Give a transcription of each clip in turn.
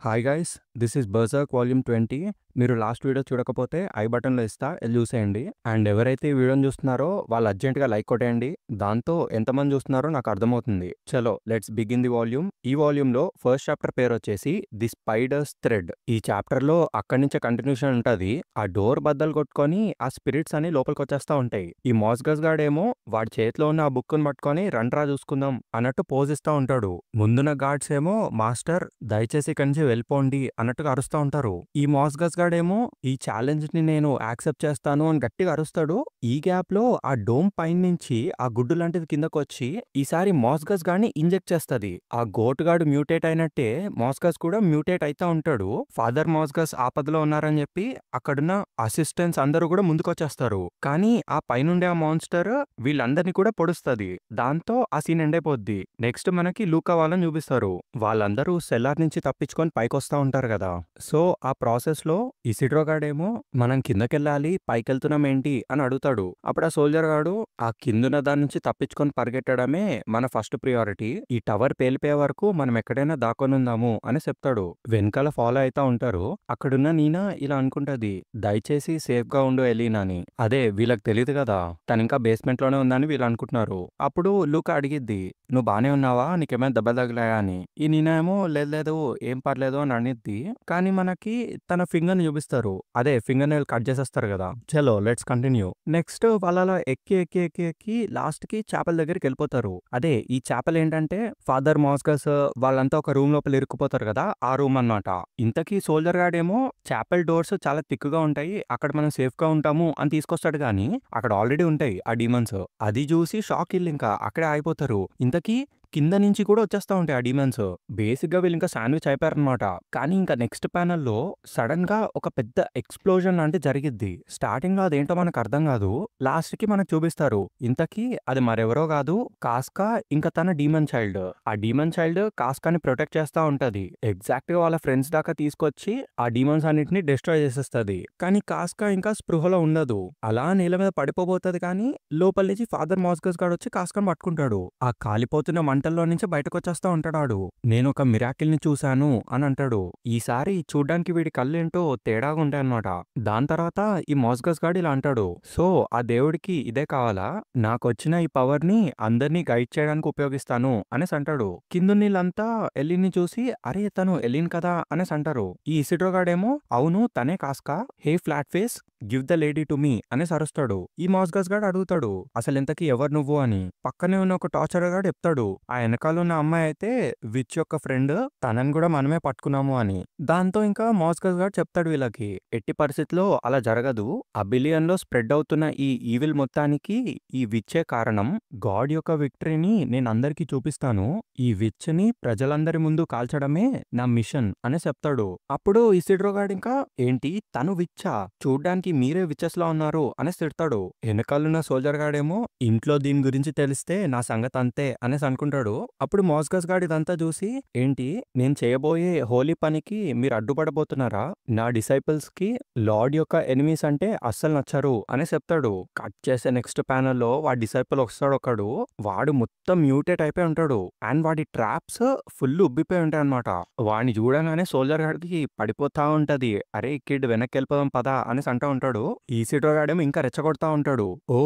Hi guys, this is Berserk volume 20. మీరు last video చూడకపోతే I బటన్లో ఇస్తా, వెళ్ళి చూసేయండి. అండ్ ఎవరైతే ఈ వీడియోని చూస్తున్నారో వాళ్ళు అర్జెంట్గా లైక్ కొట్టేయండి. దాంతో ఎంతమంది చూస్తున్నారో నాకు అర్థమవుతుంది. చలో లెట్స్ బిగిన్ ది వాల్యూమ్. ఈ వాల్యూమ్లో ఫస్ట్ చాప్టర్ పేరు వచ్చేసి ది స్పైడర్స్ థ్రెడ్. ఈ చాప్టర్లో అక్కడి నుంచే కంటిన్యూషన్ ఉంటుంది. ఆ డోర్ బద్దలు కొట్టుకొని ఆ స్పిరిట్స్ అని లోపలికి వచ్చేస్తూ ఉంటాయి. ఈ మాస్గస్ గాడేమో వాడి చేతిలో ఉన్న ఆ బుక్ను పట్టుకొని రండ్రా చూసుకుందాం అన్నట్టు పోజ్ ఇస్తూ ఉంటాడు. ముందున్న గార్డ్స్ ఏమో మాస్టర్ దయచేసి ఇక్కడి నుంచి వెళ్ళిపోండి అన్నట్టుగా అరుస్తూ ఉంటారు. ఈ మాస్గస్ గాడేమో ఈ ఛాలెంజ్ ని నేను యాక్సెప్ట్ చేస్తాను అని గట్టిగా అరుస్తాడు. ఈ గ్యాప్ లో ఆ డోమ్ పైన నుంచి ఆ గుడ్డు లాంటిది కిందకు వచ్చి ఈసారి మాస్గస్ గాడిని ఇంజెక్ట్ చేస్తది. ఆ గోట్ గాడు మ్యూటేట్ అయినట్టే మాస్గస్ కూడా మ్యూటేట్ అయితా ఉంటాడు. ఫాదర్ మాస్గస్ ఆపదలో ఉన్నారని చెప్పి అక్కడున్న అసిస్టెంట్స్ అందరూ కూడా ముందుకొచ్చేస్తారు. కానీ ఆ పైనుండే ఆ మాన్స్టర్ వీళ్ళందరినీ కూడా పొడుస్తుంది. దాంతో ఆ సీన్ ఎండ్ అయిపోద్ది. నెక్స్ట్ మనకి లూకా వాళ్ళని చూపిస్తారు. వాళ్ళందరూ సెల్లార్ నుంచి తప్పించుకొని పైకి వస్తా ఉంటారు కదా. సో ఆ ప్రాసెస్ లో ఇసిడ్రో గాడేమో మనం కిందకెళ్ళాలి, పైకి వెళ్తున్నాం ఏంటి అని అడుగుతాడు. అప్పుడు ఆ సోల్జర్ గాడు ఆ కిందున్న దాని నుంచి తప్పించుకొని పరిగెట్టడమే మన ఫస్ట్ ప్రియారిటీ. ఈ టవర్ పేలిపోయే వరకు మనం ఎక్కడైనా దాక్కొని ఉందాము అని చెప్తాడు. వెనకాల ఫాలో అవుతా ఉంటారు. అక్కడున్న నీనా ఇలా అనుకుంటది, దయచేసి సేఫ్ గా ఉండు ఎలీనా అని. అదే వీళ్ళకి తెలియదు కదా తను ఇంకా బేస్మెంట్ లోనే ఉందని వీళ్ళు అనుకుంటున్నారు. అప్పుడు లూకా అడిగిద్ది, నువ్వు బానే ఉన్నావా, నీకేమైనా దెబ్బ తగిలాయా అని. ఈ నీనా ఏమో లేదు లేదు ఏం పర్లేదు అని అనిద్ది. కానీ మనకి తన ఫింగర్ ని చూపిస్తారు. అదే ఫింగర్ నెయిల్ కట్ చేసేస్తారు కదా. చలో లెట్స్ కంటిన్యూ. నెక్స్ట్ వాళ్ళ అలా ఎక్కి ఎక్కి ఎక్కి ఎక్కి లాస్ట్ కి చేపల దగ్గరికి వెళ్ళిపోతారు. అదే ఈ చేపలు ఏంటంటే ఫాదర్ మాస్గస్ వాళ్ళంతా ఒక రూమ్ లోపల ఇరుక్కుపోతారు కదా, ఆ రూమ్ అన్నమాట. ఇంతకీ సోల్జర్ గాడేమో చేపల డోర్స్ చాలా థిక్గా ఉంటాయి, అక్కడ మనం సేఫ్ గా ఉంటాము అని తీసుకొస్తాడు. కానీ అక్కడ ఆల్రెడీ ఉంటాయి ఆ డీమన్స్. అది చూసి షాక్ ఇల్లు ఇంకా అక్కడే ఆగిపోతారు. ఇంతకీ కింద నుంచి కూడా వచ్చేస్తా ఉంటాయి ఆ డీమన్స్. బేసిక్ గా వీళ్ళు ఇంకా శాండ్విచ్ అయిపోయారనమాట. కానీ ఇంకా నెక్స్ట్ ప్యానల్ లో సడన్ గా ఒక పెద్ద ఎక్స్ప్లోజన్ లాంటి జరిగిద్ది. స్టార్టింగ్ లో అదేంటో మనకు అర్థం కాదు, లాస్ట్ కి మనకు చూపిస్తారు. ఇంతకీ అది మరెవరో కాదు, కాస్కా ఇంకా తన డీమన్ చైల్డ్. ఆ డీమన్ చైల్డ్ కాస్కాని ప్రొటెక్ట్ చేస్తా ఉంటది. ఎగ్జాక్ట్ గా వాళ్ళ ఫ్రెండ్స్ దాకా తీసుకొచ్చి ఆ డీమన్స్ అన్నిటిని డిస్ట్రాయ్ చేసేస్తది. కానీ కాస్కా ఇంకా స్పృహలో ఉండదు. అలా నేల మీద పడిపోబోతుంది. కానీ లోపల నుంచి ఫాదర్ మాస్గస్ గాడు వచ్చి కాస్కాని పట్టుకుంటాడు. ఆ కాలిపోతున్న మంటల్లో నుంచి బయటకు వచ్చేస్తా ఉంటాడు. నేను ఒక మిరాకిల్ ని చూశాను అని అంటాడు. ఈసారి చూడ్డానికి వీడి కళ్ళేంటో తేడాగా ఉంటాయన్నమాట. దాని తర్వాత ఈ మాస్గస్ గాడు ఇలా అంటాడు, సో ఆ దేవుడికి ఇదే కావాలా, నాకొచ్చిన ఈ పవర్ ని అందరినీ గైడ్ చేయడానికి ఉపయోగిస్తాను అనేసి అంటాడు. కింద నీళ్ళంతా ఎలిన్ చూసి అరే తను ఎలిన్ కదా అనేసి అంటారు. ఈ ఇసిడ్రో గాడేమో అవును తనే కాస్కా, hey flat face give the lady to me అనేసి అరుస్తాడు. ఈ మాస్గస్ గాడు అడుగుతాడు అసలు ఇంతకీ ఎవరు నువ్వు అని. పక్కనే ఉన్న ఒక టార్చర్ గాడు చెప్తాడు ఆ వెనకాల ఉన్న అమ్మాయి అయితే విచ్ యొక్క ఫ్రెండ్, తనని కూడా మనమే పట్టుకున్నాము అని. దాంతో ఇంకా మాస్గస్ గాడు చెప్తాడు వీళ్ళకి ఎట్టి పరిస్థితిలో అలా జరగదు, అబిలియన్ లో స్ప్రెడ్ అవుతున్న ఈ ఈవిల్ మొత్తానికి ఈ విచ్చే కారణం. గాడ్ యొక్క విక్టరీని నేను అందరికీ చూపిస్తాను, ఈ విచ్ ని ప్రజలందరి ముందు కాల్చడమే నా మిషన్ అని చెప్తాడు. అప్పుడు ఇసిడ్రో గాడు ఇంకా ఏంటి తను విచ్చా, చూడ్డానికి మీరే విచెస్ లా ఉన్నారు అనేసి తిడతాడు. వెనకాలన్న సోల్జర్ గాడేమో ఇంట్లో దీని గురించి తెలిస్తే నా సంగతి అంతే అనేసి అనుకుంటాడు. అప్పుడు మాస్గస్ గాడు ఇదంతా చూసి ఏంటి నేను చేయబోయే హోలీ పనికి మీరు అడ్డుపడబోతున్నారా, నా డిసైపుల్స్ కి లార్డ్ యొక్క ఎనిమీస్ అంటే అస్సలు నచ్చరు అనేసి చెప్తాడు. కట్ చేసే నెక్స్ట్ ప్యానల్ లో వాడి డిసైపుల్ వస్తాడు ఒకడు. వాడు మొత్తం మ్యూటేట్ అయిపోయి ఉంటాడు. అండ్ వాడి ట్రాప్స్ ఫుల్ ఉబ్బిపోయి ఉంటాయి అనమాట. వాడిని చూడగానే సోల్జర్ గాడికి పడిపోతా ఉంటది. అరే కిడ్ వెనక్కి వెళ్ళిపోదాం పదా అనేసి అంటా ఉంటాడు. ఈ సిడ్రో గాడేమో ఇంకా రెచ్చగొడతా ఉంటాడు. Oh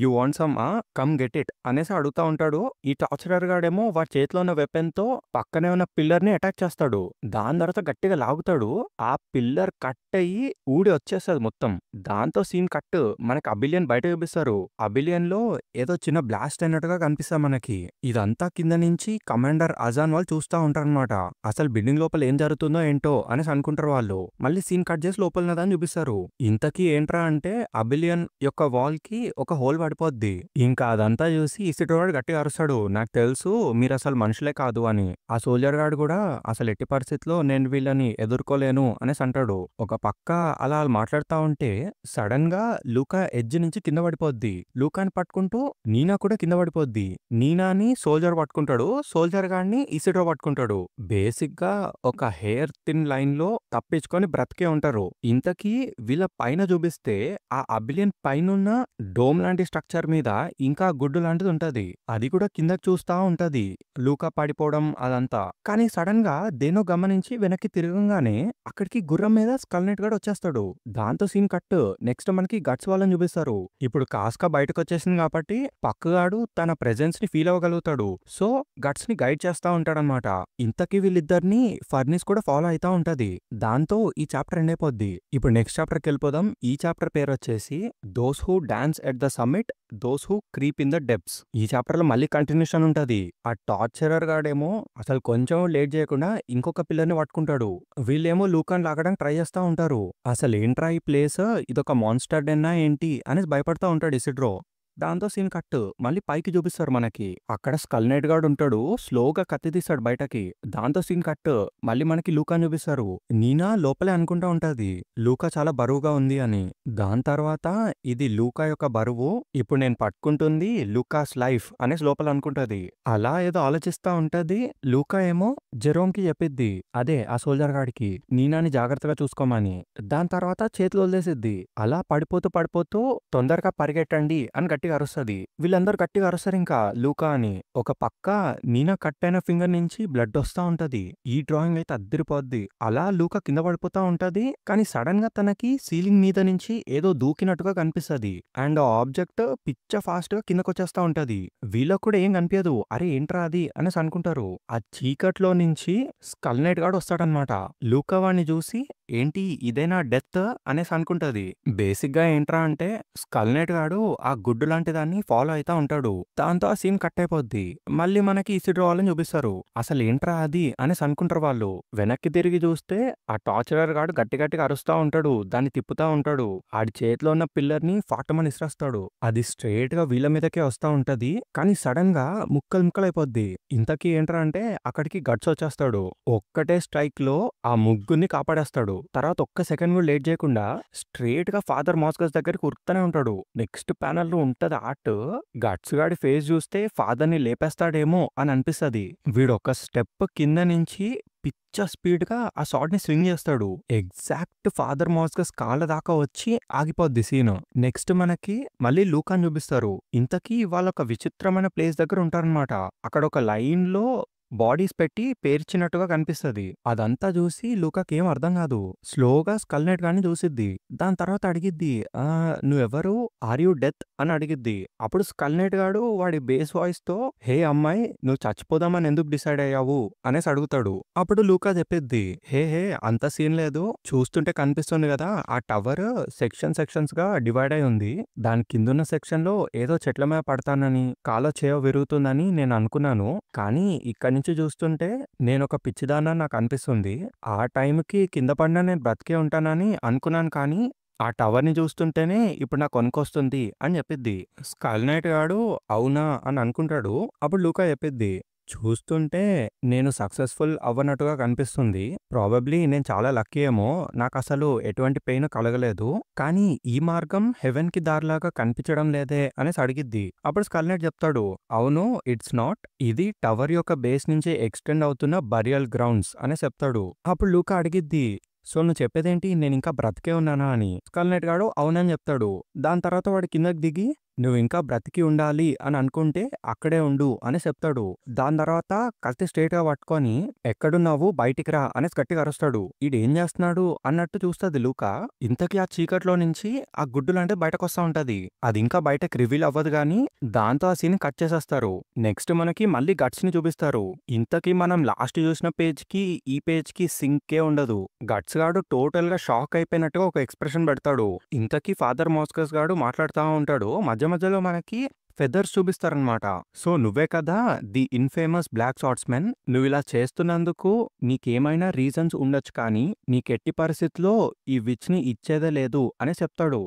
you want some come get it అనేసి అడుగుతా ఉంటాడు. ఈ టార్చరర్ గాడేమో వాడి చేతిలో ఉన్న వెపన్ తో పక్కనే ఉన్న పిల్లర్ ని అటాక్ చేస్తాడు. దాని తర్వాత గట్టిగా లాగుతాడు. ఆ పిల్లర్ కట్ అయ్యి ఊడి వచ్చేస్తుంది మొత్తం. దాంతో సీన్ కట్. మనకి అబిలియన్ బయట చూపిస్తారు. అబిలియన్ లో ఏదో చిన్న బ్లాస్ట్ అయినట్టుగా కనిపిస్తా మనకి. ఇదంతా కింద నుంచి కమాండర్ అజాన్ వాళ్ళు చూస్తా ఉంటారు అనమాట. అసలు బిల్డింగ్ లోపల ఏం జరుగుతుందో ఏంటో అనేసి అనుకుంటారు వాళ్ళు. మళ్ళీ సీన్ కట్ చేసి లోపల దాన్ని చూపిస్తారు. ఇంతకీ ఏంట్రా అంటే అబిలియన్ యొక్క వాల్ కి ఒక హోల్ పడిపోద్ది. ఇంకా అదంతా చూసి ఇసిడ్రో గాడు గట్టిగా అరుస్తాడు, నాకు తెలుసు మీరు అసలు మనుషులే కాదు అని. ఆ సోల్జర్ గాడు కూడా అసలు ఎట్టి పరిస్థితిలో నేను వీళ్ళని ఎదుర్కోలేను అనేసి అంటాడు. ఒక పక్క అలా మాట్లాడుతా ఉంటే సడన్ గా లూకా ఎడ్జ్ నుంచి కింద పడిపోద్ది. లూకాని పట్టుకుంటూ నీనా కూడా కింద పడిపోద్ది. నీనాని సోల్జర్ పట్టుకుంటాడు, సోల్జర్ గాడిని ఇసిడ్రో పట్టుకుంటాడు. బేసిక్ గా ఒక హెయిర్ థిన్ లైన్ లో తప్పించుకొని బ్రతికే ఉంటారు. ఇంతకీ వీళ్ళ పైన చూపిస్తే ఆ అబిలియన్ పైనున్న డోమ్ లాంటి స్ట్రక్చర్ మీద ఇంకా గుడ్డు లాంటిది ఉంటది. అది కూడా కిందకి చూస్తా ఉంటది. లూకా పడిపోవడం అదంతా. కానీ సడన్ గా దేనో గమనించి వెనక్కి తిరగంగానే అక్కడికి గుర్రం మీద స్కల్ నైట్ గాడు వచ్చేస్తాడు. దాంతో సీన్ కట్. నెక్స్ట్ మనకి గట్స్ వాళ్ళని చూపిస్తారు. ఇప్పుడు కాస్కా బయటకు వచ్చేసింది కాబట్టి పక్కగాడు తన ప్రెజెన్స్ ని ఫీల్ అవ్వగలుగుతాడు. సో గట్స్ ని గైడ్ చేస్తా ఉంటాడనమాట. ఇంతకీ వీళ్ళిద్దరిని ఫర్నిస్ కూడా ఫాలో అయితా ఉంటది. దాంతో ఈ చాప్టర్ ఎండ్ అయిపోద్ది. ఇప్పుడు నెక్స్ట్ చాప్టర్ కి వెళ్ళిపోదాం. ఈ చాప్టర్ పేరు వచ్చేసి those who dance at the summit, those who creep in the డెప్స్. ఈ చాప్టర్ లో మళ్ళీ కంటిన్యూషన్ ఉంటది. ఆ టార్చరర్ గాడేమో అసలు కొంచెం లేట్ చేయకుండా ఇంకొక పిల్లర్ని పట్టుకుంటాడు. వీళ్ళేమో లూకాన్ లాగడానికి ట్రై చేస్తా ఉంటారు. అసలు ఏంట్రా ఈ ప్లేస్, ఇదొక మాన్స్టర్ డెన్నా ఏంటి అనేసి భయపడతా ఉంటాడు ఇసిడ్రో. దాంతో సీన్ కట్. మళ్ళీ పైకి చూపిస్తారు మనకి. అక్కడ స్కల్ నైట్ గాడు ఉంటాడు. స్లోగా కత్తి తీస్తాడు బయటకి. దాంతో సీన్ కట్. మళ్ళీ మనకి లూకాని చూపిస్తారు. నీనా లోపలే అనుకుంటా ఉంటది లూకా చాలా బరువుగా ఉంది అని. దాని తర్వాత ఇది లూకా యొక్క బరువు, ఇప్పుడు నేను పట్టుకుంటుంది లూకాస్ లైఫ్ అనేసి లోపల అనుకుంటది. అలా ఏదో ఆలోచిస్తా ఉంటది. లూకా ఏమో జెరోమ్ కి చెప్పిద్ది, అదే ఆ సోల్జర్ గాడికి, నీనాని జాగ్రత్తగా చూసుకోమని. దాని తర్వాత చేతులు వదిలేసిద్ది. అలా పడిపోతూ పడిపోతూ తొందరగా పరిగెట్టండి అని గట్టిగా అరుస్తుంది. వీళ్ళందరూ గట్టిగా అరుస్తారు ఇంకా లూకా అని. ఒక పక్క నీనా కట్ అయిన ఫింగర్ నుంచి బ్లడ్ వస్తా ఉంటది. ఈ డ్రాయింగ్ అయితే అద్దరిపోద్ది. అలా లూకా కింద పడిపోతా ఉంటది. కానీ సడన్ గా తనకి సీలింగ్ మీద నుంచి ఏదో దూకినట్టుగా కనిపిస్తది. అండ్ ఆ ఆబ్జెక్ట్ పిచ్చ ఫాస్ట్ గా కిందకు వచ్చేస్తా ఉంటది. వీళ్ళకు కూడా ఏం కనిపించదు. అరే ఏంట్రా అది అనేసి అనుకుంటారు. ఆ చీకట్లో నుంచి స్కల్ నైట్ గాడు వస్తాడనమాట. లూకా వాడిని చూసి ఏంటి ఇదేనా డెత్ అనేసి అనుకుంటది. బేసిక్ గా ఏంట్రా అంటే స్కల్ నైట్ గాడు ఆ గుడ్డు లాంటి దాన్ని ఫాలో అయితా ఉంటాడు. దాంతో ఆ సీన్ కట్ అయిపోద్ది. మళ్ళీ మనకి ఇసిడ్రో వాళ్ళని చూపిస్తారు. అసలు ఏంట్రా అది అనేసి అనుకుంటారు వాళ్ళు. వెనక్కి తిరిగి చూస్తే ఆ టార్చరర్ గాడు గట్టి గట్టిగా అరుస్తా ఉంటాడు. దాన్ని తిప్పుతా ఉంటాడు. ఆడి చేతిలో ఉన్న పిల్లర్ ని ఫాటమని ఇసిరేస్తాడు. అది స్ట్రైట్ గా వీళ్ళ మీదకే వస్తా ఉంటది. కానీ సడన్ గా ముక్కలు ముక్కలు అయిపోద్ది. ఇంతకీ ఏంట్రా అంటే అక్కడికి గట్స్ వచ్చేస్తాడు. ఒక్కటే స్ట్రైక్ లో ఆ ముగ్గురిని కాపాడేస్తాడు. తర్వాత ఒక్క సెకండ్ కూడా లేట్ చేయకుండా స్ట్రైట్ గా ఫాదర్ మాస్కస్ దగ్గరికి ఉరుకుతూనే ఉంటాడు. నెక్స్ట్ ప్యానల్ లో ఉంటది ఆర్ట్. గట్స్ గాడి ఫేస్ చూస్తే ఫాదర్ ని లేపేస్తాడేమో అని అనిపిస్తది. వీడు ఒక స్టెప్ కింద నుంచి పిచ్చ స్పీడ్ గా ఆ షాట్ ని స్వింగ్ చేస్తాడు. ఎగ్జాక్ట్ ఫాదర్ మాస్కస్ కాళ్ళ దాకా వచ్చి ఆగిపోద్ది సీన్. నెక్స్ట్ మనకి మళ్ళీ లూకాన్ చూపిస్తారు. ఇంతకీ వాళ్ళొక విచిత్రమైన ప్లేస్ దగ్గర ఉంటారనమాట. అక్కడ ఒక లైన్ లో బాడీస్ పెట్టి పేర్చినట్టుగా కనిపిస్తది. అదంతా చూసి లూకాకి ఏం అర్థం కాదు. స్లోగా స్కల్ నైట్ గాని చూసిద్ది. దాని తర్వాత అడిగిద్ది, నువ్వెవరు, ఆర్ యూ డెత్ అని అడిగిద్ది. అప్పుడు స్కల్ నైట్ గాడు వాడి బేస్ వాయిస్ తో, హే అమ్మాయి నువ్వు చచ్చిపోదామని ఎందుకు డిసైడ్ అయ్యావు అనేసి అడుగుతాడు. అప్పుడు లూకా చెప్పిద్ది, హే అంత సీన్ లేదు, చూస్తుంటే కనిపిస్తుంది కదా ఆ టవర్ సెక్షన్స్ గా డివైడ్ అయి ఉంది. దాని కిందున్న సెక్షన్ లో ఏదో చెట్ల మీద పడతానని కాలో చేయో విరుగుతుందని నేను అనుకున్నాను. కానీ ఇక్కడి నుంచి చూస్తుంటే నేనొక పిచ్చిదానా నాకు అనిపిస్తుంది. ఆ టైంకి కింద పడినా నేను బ్రతికే ఉంటానని అనుకున్నాను. కానీ ఆ టవర్ ని చూస్తుంటేనే ఇప్పుడు నాకు వణుకొస్తుంది అని చెప్పిద్ది. స్కల్ నైట్ గాడు అవునా అని అనుకుంటాడు. అప్పుడు లూకా చెప్పిద్ది, చూస్తుంటే నేను సక్సెస్ఫుల్ అవ్వనట్టుగా కనిపిస్తుంది. ప్రాబబ్లీ నేను చాలా లక్కీ ఏమో, నాకు అసలు ఎటువంటి పెయిన్ కలగలేదు. కానీ ఈ మార్గం హెవెన్ కి దారిలాగా కనిపించడం లేదే అనేసి అడిగిద్ది. అప్పుడు స్కల్ నైట్ చెప్తాడు, అవును ఇట్స్ నాట్, ఇది టవర్ యొక్క బేస్ నుంచి ఎక్స్టెండ్ అవుతున్న బరియల్ గ్రౌండ్స్ అని చెప్తాడు. అప్పుడు లూకా అడిగిద్ది, సో నువ్వు చెప్పేదేంటి నేను ఇంకా బ్రతికే ఉన్నానా అని. స్కల్ నైట్ గాడు అవునని చెప్తాడు. దాని తర్వాత వాడు కిందకి దిగి నువ్వు ఇంకా బ్రతికి ఉండాలి అని అనుకుంటే అక్కడే ఉండు అని చెప్తాడు. దాని తర్వాత కత్తి స్ట్రైట్ గా పట్టుకొని ఎక్కడున్నావు బయటికి రా అనేసి గట్టిగా అరుస్తాడు. ఈడేం చేస్తున్నాడు అన్నట్టు చూస్తుంది లూకా. ఇంతకీ ఆ చీకట్లో నుంచి ఆ గుడ్డు లాంటిది బయటకు వస్తా ఉంటది. అది ఇంకా బయటకు రివీల్ అవ్వదు గానీ దాంతో ఆ సీన్ కట్ చేసేస్తారు. నెక్స్ట్ మనకి మళ్ళీ గట్స్ ని చూపిస్తారు. ఇంతకీ మనం లాస్ట్ చూసిన పేజ్ కి ఈ పేజ్ కి సింకే ఉండదు. గట్స్ గాడు టోటల్ గా షాక్ అయిపోయినట్టుగా ఒక ఎక్స్ప్రెషన్ పెడతాడు. ఇంతకీ ఫాదర్ మాస్కస్ గాడు మాట్లాడుతూ ఉంటాడు. మధ్యలో మనకి ఫెదర్స్ చూపిస్తారనమాట. సో నువ్వే కదా ది ఇన్ఫేమస్ బ్లాక్ షార్ట్స్మెన్, నువ్వు ఇలా చేస్తున్నందుకు నీకేమైనా రీజన్స్ ఉండొచ్చు కానీ నీకెట్టి పరిస్థితిలో ఈ విచ్ ని ఇచ్చేదే లేదు అని చెప్తాడు.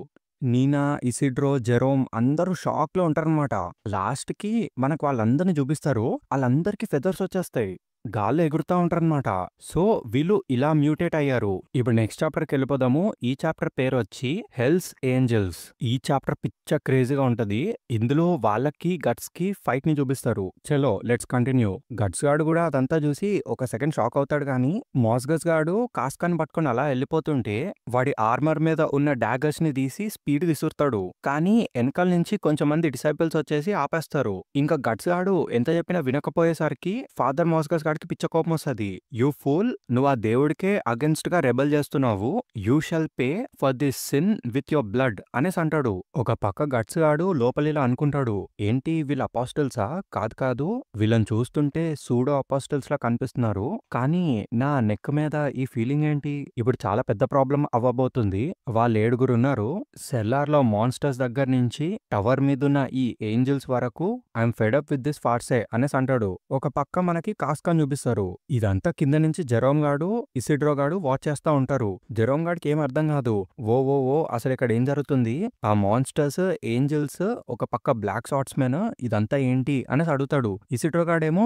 నీనా, ఇసిడ్రో, జెరోమ్ అందరూ షాక్ లో ఉంటారనమాట. లాస్ట్ కి మనకు వాళ్ళందరినీ చూపిస్తారు. వాళ్ళందరికీ ఫెదర్స్ వచ్చేస్తాయి. గాల్లో ఎగురుతా ఉంటారనమాట. సో వీళ్ళు ఇలా మ్యూటేట్ అయ్యారు. ఇప్పుడు నెక్స్ట్ చాప్టర్కి వెళ్ళిపోదాము. ఈ చాప్టర్ పేరు వచ్చి హెల్స్ ఏంజల్స్. ఈ చాప్టర్ పిచ్చ క్రేజీగా ఉంటది. ఇందులో వాళ్ళకి గట్స్ కి ఫైట్ ని చూపిస్తారు. చలో లెట్స్ కంటిన్యూ. గట్స్ గాడు కూడా అదంతా చూసి ఒక సెకండ్ షాక్ అవుతాడు గానీ మాస్గస్ గాడు కాస్కాని పట్టుకొని అలా వెళ్ళిపోతుంటే వాడి ఆర్మర్ మీద ఉన్న డాగర్స్ ని తీసి స్పీడ్ విసురుతాడు. కానీ వెనకాల నుంచి కొంచెం మంది డిసైపుల్స్ వచ్చేసి ఆపేస్తారు. ఇంకా గట్స్ గాడు ఎంత చెప్పినా వినకపోయేసరికి ఫాదర్ మాస్గస్ గాడికి పిచ్చ కోపం వస్తుంది. యూ ఫూల్, నువ్వు ఆ దేవుడికే అగెన్స్ట్ గా రెబల్ చేస్తున్నావు. You shall pay for this sin with your blood అనేసి అంటాడు. ఒక పక్క గట్స్ గాడు లోపలిలా అనుకుంటాడు, ఏంటి వీళ్ళ అపాస్టల్సా? కాదు కాదు, వీళ్ళని చూస్తుంటే సూడో అపాస్టల్స్ లా కనిపిస్తున్నారు. కానీ నా నెక్ మీద ఈ ఫీలింగ్ ఏంటి? ఇప్పుడు చాలా పెద్ద ప్రాబ్లం అవ్వబోతుంది. వాళ్ళు 7 ఉన్నారు. సెల్లార్ లో మాన్స్టర్స్ దగ్గర నుంచి టవర్ మీదున్న ఈ ఏంజల్స్ వరకు I'm fed up with this farce అనేసి అంటాడు. ఒక పక్క మనకి కాస్కాన్ చూపిస్తారు. ఇదంతా కింద నుంచి జెరోమ్ గాడు ఇసిడ్రో గాడు వాచ్ చేస్తా ఉంటారు. జెరోమ్ గాడికి ఏం అర్థం కాదు. ఓ ఓ ఓ అసలు ఇక్కడ ఏం జరుగుతుంది? ఆ మాన్స్టర్స్, ఏంజల్స్, ఒక పక్క బ్లాక్ షార్ట్స్ మెన్, ఇదంతా ఏంటి అనేసి అడుగుతాడు. ఇసిడ్రో గాడేమో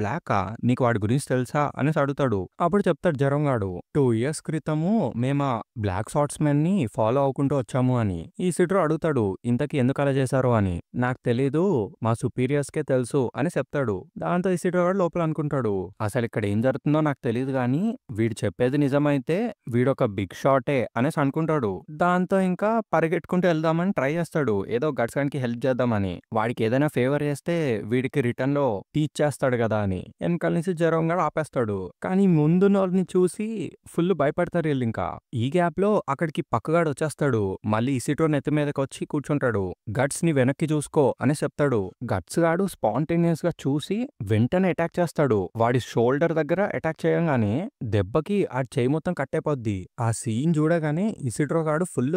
బ్లాకా, నీకు వాడి గురించి తెలుసా అనేసి అడుగుతాడు. అప్పుడు చెప్తాడు జెరోమ్ గాడు, 2 years క్రితము మేము బ్లాక్ షార్ట్స్ మెన్ ని ఫాలో అవ్వకుంటూ వచ్చాము అని. ఈ సిడ్రో అడుగుతాడు, ఇంతకీ ఎందుకు అలా చేశారు అని. నాకు తెలీదు, మా సుపీరియర్స్ కే తెలుసు అని చెప్తాడు. దాంతో ఈ సిడ్రో గాడు లోపల అనుకుంటాడు, అసలు ఇక్కడ ఏం జరుగుతుందో నాకు తెలియదు గానీ వీడు చెప్పేది నిజమైతే వీడొక బిగ్ షాటే అనేసి అనుకుంటాడు. దాంతో ఇంకా పరిగెట్టుకుంటూ వెళ్దామని ట్రై చేస్తాడు, ఏదో గట్స్ గానికి హెల్ప్ చేద్దామని. వాడికి ఏదైనా ఫేవర్ చేస్తే వీడికి రిటర్న్ లో టీచ్ చేస్తాడు కదా అని. వెనకాల నుంచి జెరోమ్ గాడు ఆపేస్తాడు. కానీ ముందున్న వాళ్ళని చూసి ఫుల్ భయపడతారు వీళ్ళు. ఇంకా ఈ గ్యాప్ లో అక్కడికి పక్కగాడు వచ్చేస్తాడు. మళ్ళీ ఇసిటో నెత్తి మీదకి వచ్చి కూర్చుంటాడు. గట్స్ ని వెనక్కి చూసుకో అని చెప్తాడు. గట్స్ గాడు స్పాంటేనియస్ గా చూసి వెంటనే అటాక్ చేస్తాడు. వాడి షోల్డర్ దగ్గర అటాక్ చేయగానే దెబ్బకి ఆ చేయి మొత్తం కట్టేపోద్ది. ఆ సీన్ చూడగానే ఇసిడ్రో గాడు ఫుల్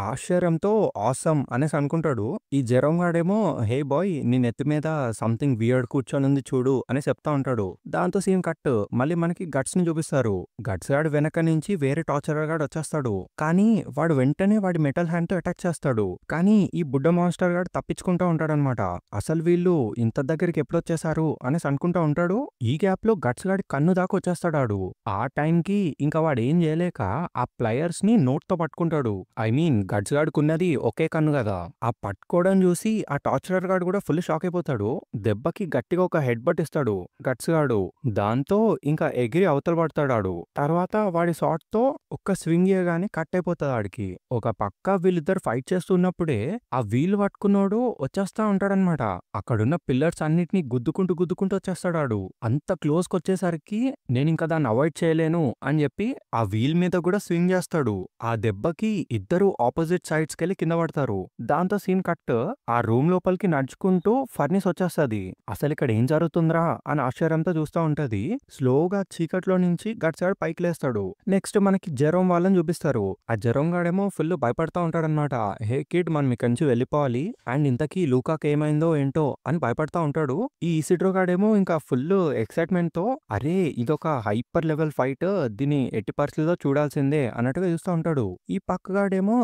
ఆశ్చర్యంతో ఆసమ్ అనేసి అనుకుంటాడు. ఈ జెరోమ్ గాడేమో హే బాయ్, నీ నెత్తి మీద సంథింగ్ వియర్డ్ కూర్చొని ఉంది చూడు అని చెప్తా ఉంటాడు. దాంతో సీన్ కట్ మళ్ళీ మనకి గట్స్ ని చూపిస్తారు. గట్స్ గాడు వెనక నుంచి వేరే టార్చరర్ గాడు వచ్చేస్తాడు. కానీ వాడు వెంటనే వాడి మెటల్ హ్యాండ్ తో అటాక్ చేస్తాడు. కానీ ఈ బుడ్డ మాన్స్టర్ గాడు తప్పించుకుంటా ఉంటాడనమాట. అసలు వీళ్ళు ఇంత దగ్గరికి ఎప్పుడొచ్చేసారు అనేసి అనుకుంటా ఉంటాడు. ఈ గ్యాప్ లో గట్స్ గాడి కన్ను దాకా వచ్చేస్తాడు. ఆ టైంకి ఇంకా వాడు ఏం చేయలేక ఆ ప్లేయర్స్ ని నోట్ తో పట్టుకుంటాడు. ఐ మీన్ గట్స్ గాడుకున్నది ఒకే కన్ను కదా. ఆ పట్టుకోవడం చూసి ఆ టార్చరర్ గాడు కూడా ఫుల్ షాక్ అయిపోతాడు. దెబ్బకి గట్టిగా ఒక హెడ్ బట్ ఇస్తాడు గట్స్ గాడు. దాంతో ఇంకా ఎగిరి అవతల పడతాడు. తర్వాత వాడి షాట్ తో ఒక్క స్వింగ్ చేయగానే కట్ అయిపోతుంది ఆడికి. ఒక పక్క వీళ్ళిద్దరు ఫైట్ చేస్తున్నప్పుడే ఆ వీల్ పట్టుకున్నాడు వచ్చేస్తా ఉంటాడనమాట. అక్కడున్న పిల్లర్స్ అన్నిటిని గుద్దుకుంటూ వచ్చేస్తాడు ఆడు. అంత క్లోజ్ కి వచ్చేసరికి నేను ఇంకా దాన్ని అవాయిడ్ చేయలేను అని చెప్పి ఆ వీల్ మీద కూడా స్వింగ్ చేస్తాడు. ఆ దెబ్బకి ఇద్దరు ఆపోజిట్ సైడ్స్ కెళ్ళి కింద పడతారు. దాంతో సీన్ కట్ ఆ రూమ్ లోపలికి నడుచుకుంటూ ఫర్నిస్ వచ్చేస్తది. అసలు ఇక్కడ ఏం జరుగుతుందిరా అని ఆశ్చర్యంతో చూస్తూ ఉంటది. స్లోగా చీకట్లో నుంచి గట్స్ గాడు పైకి లేస్తాడు. నెక్స్ట్ మనకి జెరోమ్ వాళ్ళని చూపిస్తారు. ఆ జెరోమ్ గాడేమో ఫుల్ భయపడతా ఉంటాడనమాట. హే కిడ్, మనం ఇక్కడి నుంచి వెళ్ళిపోవాలి, అండ్ ఇంతకీ లూకాకి ఏమైందో ఏంటో అని భయపడతా ఉంటాడు. ఈ ఇసిడ్రో గాడేమో ఇంకా ఫుల్ ఎక్సైట్మెంట్ తో అరే ఇదొక హైపర్ లెవెల్ ఫైట్, దీన్ని ఎట్టి పరిస్థితిలో చూడాల్సిందే అన్నట్టుగా చూస్తూ ఉంటాడు. ఈ పక్కగాడేమో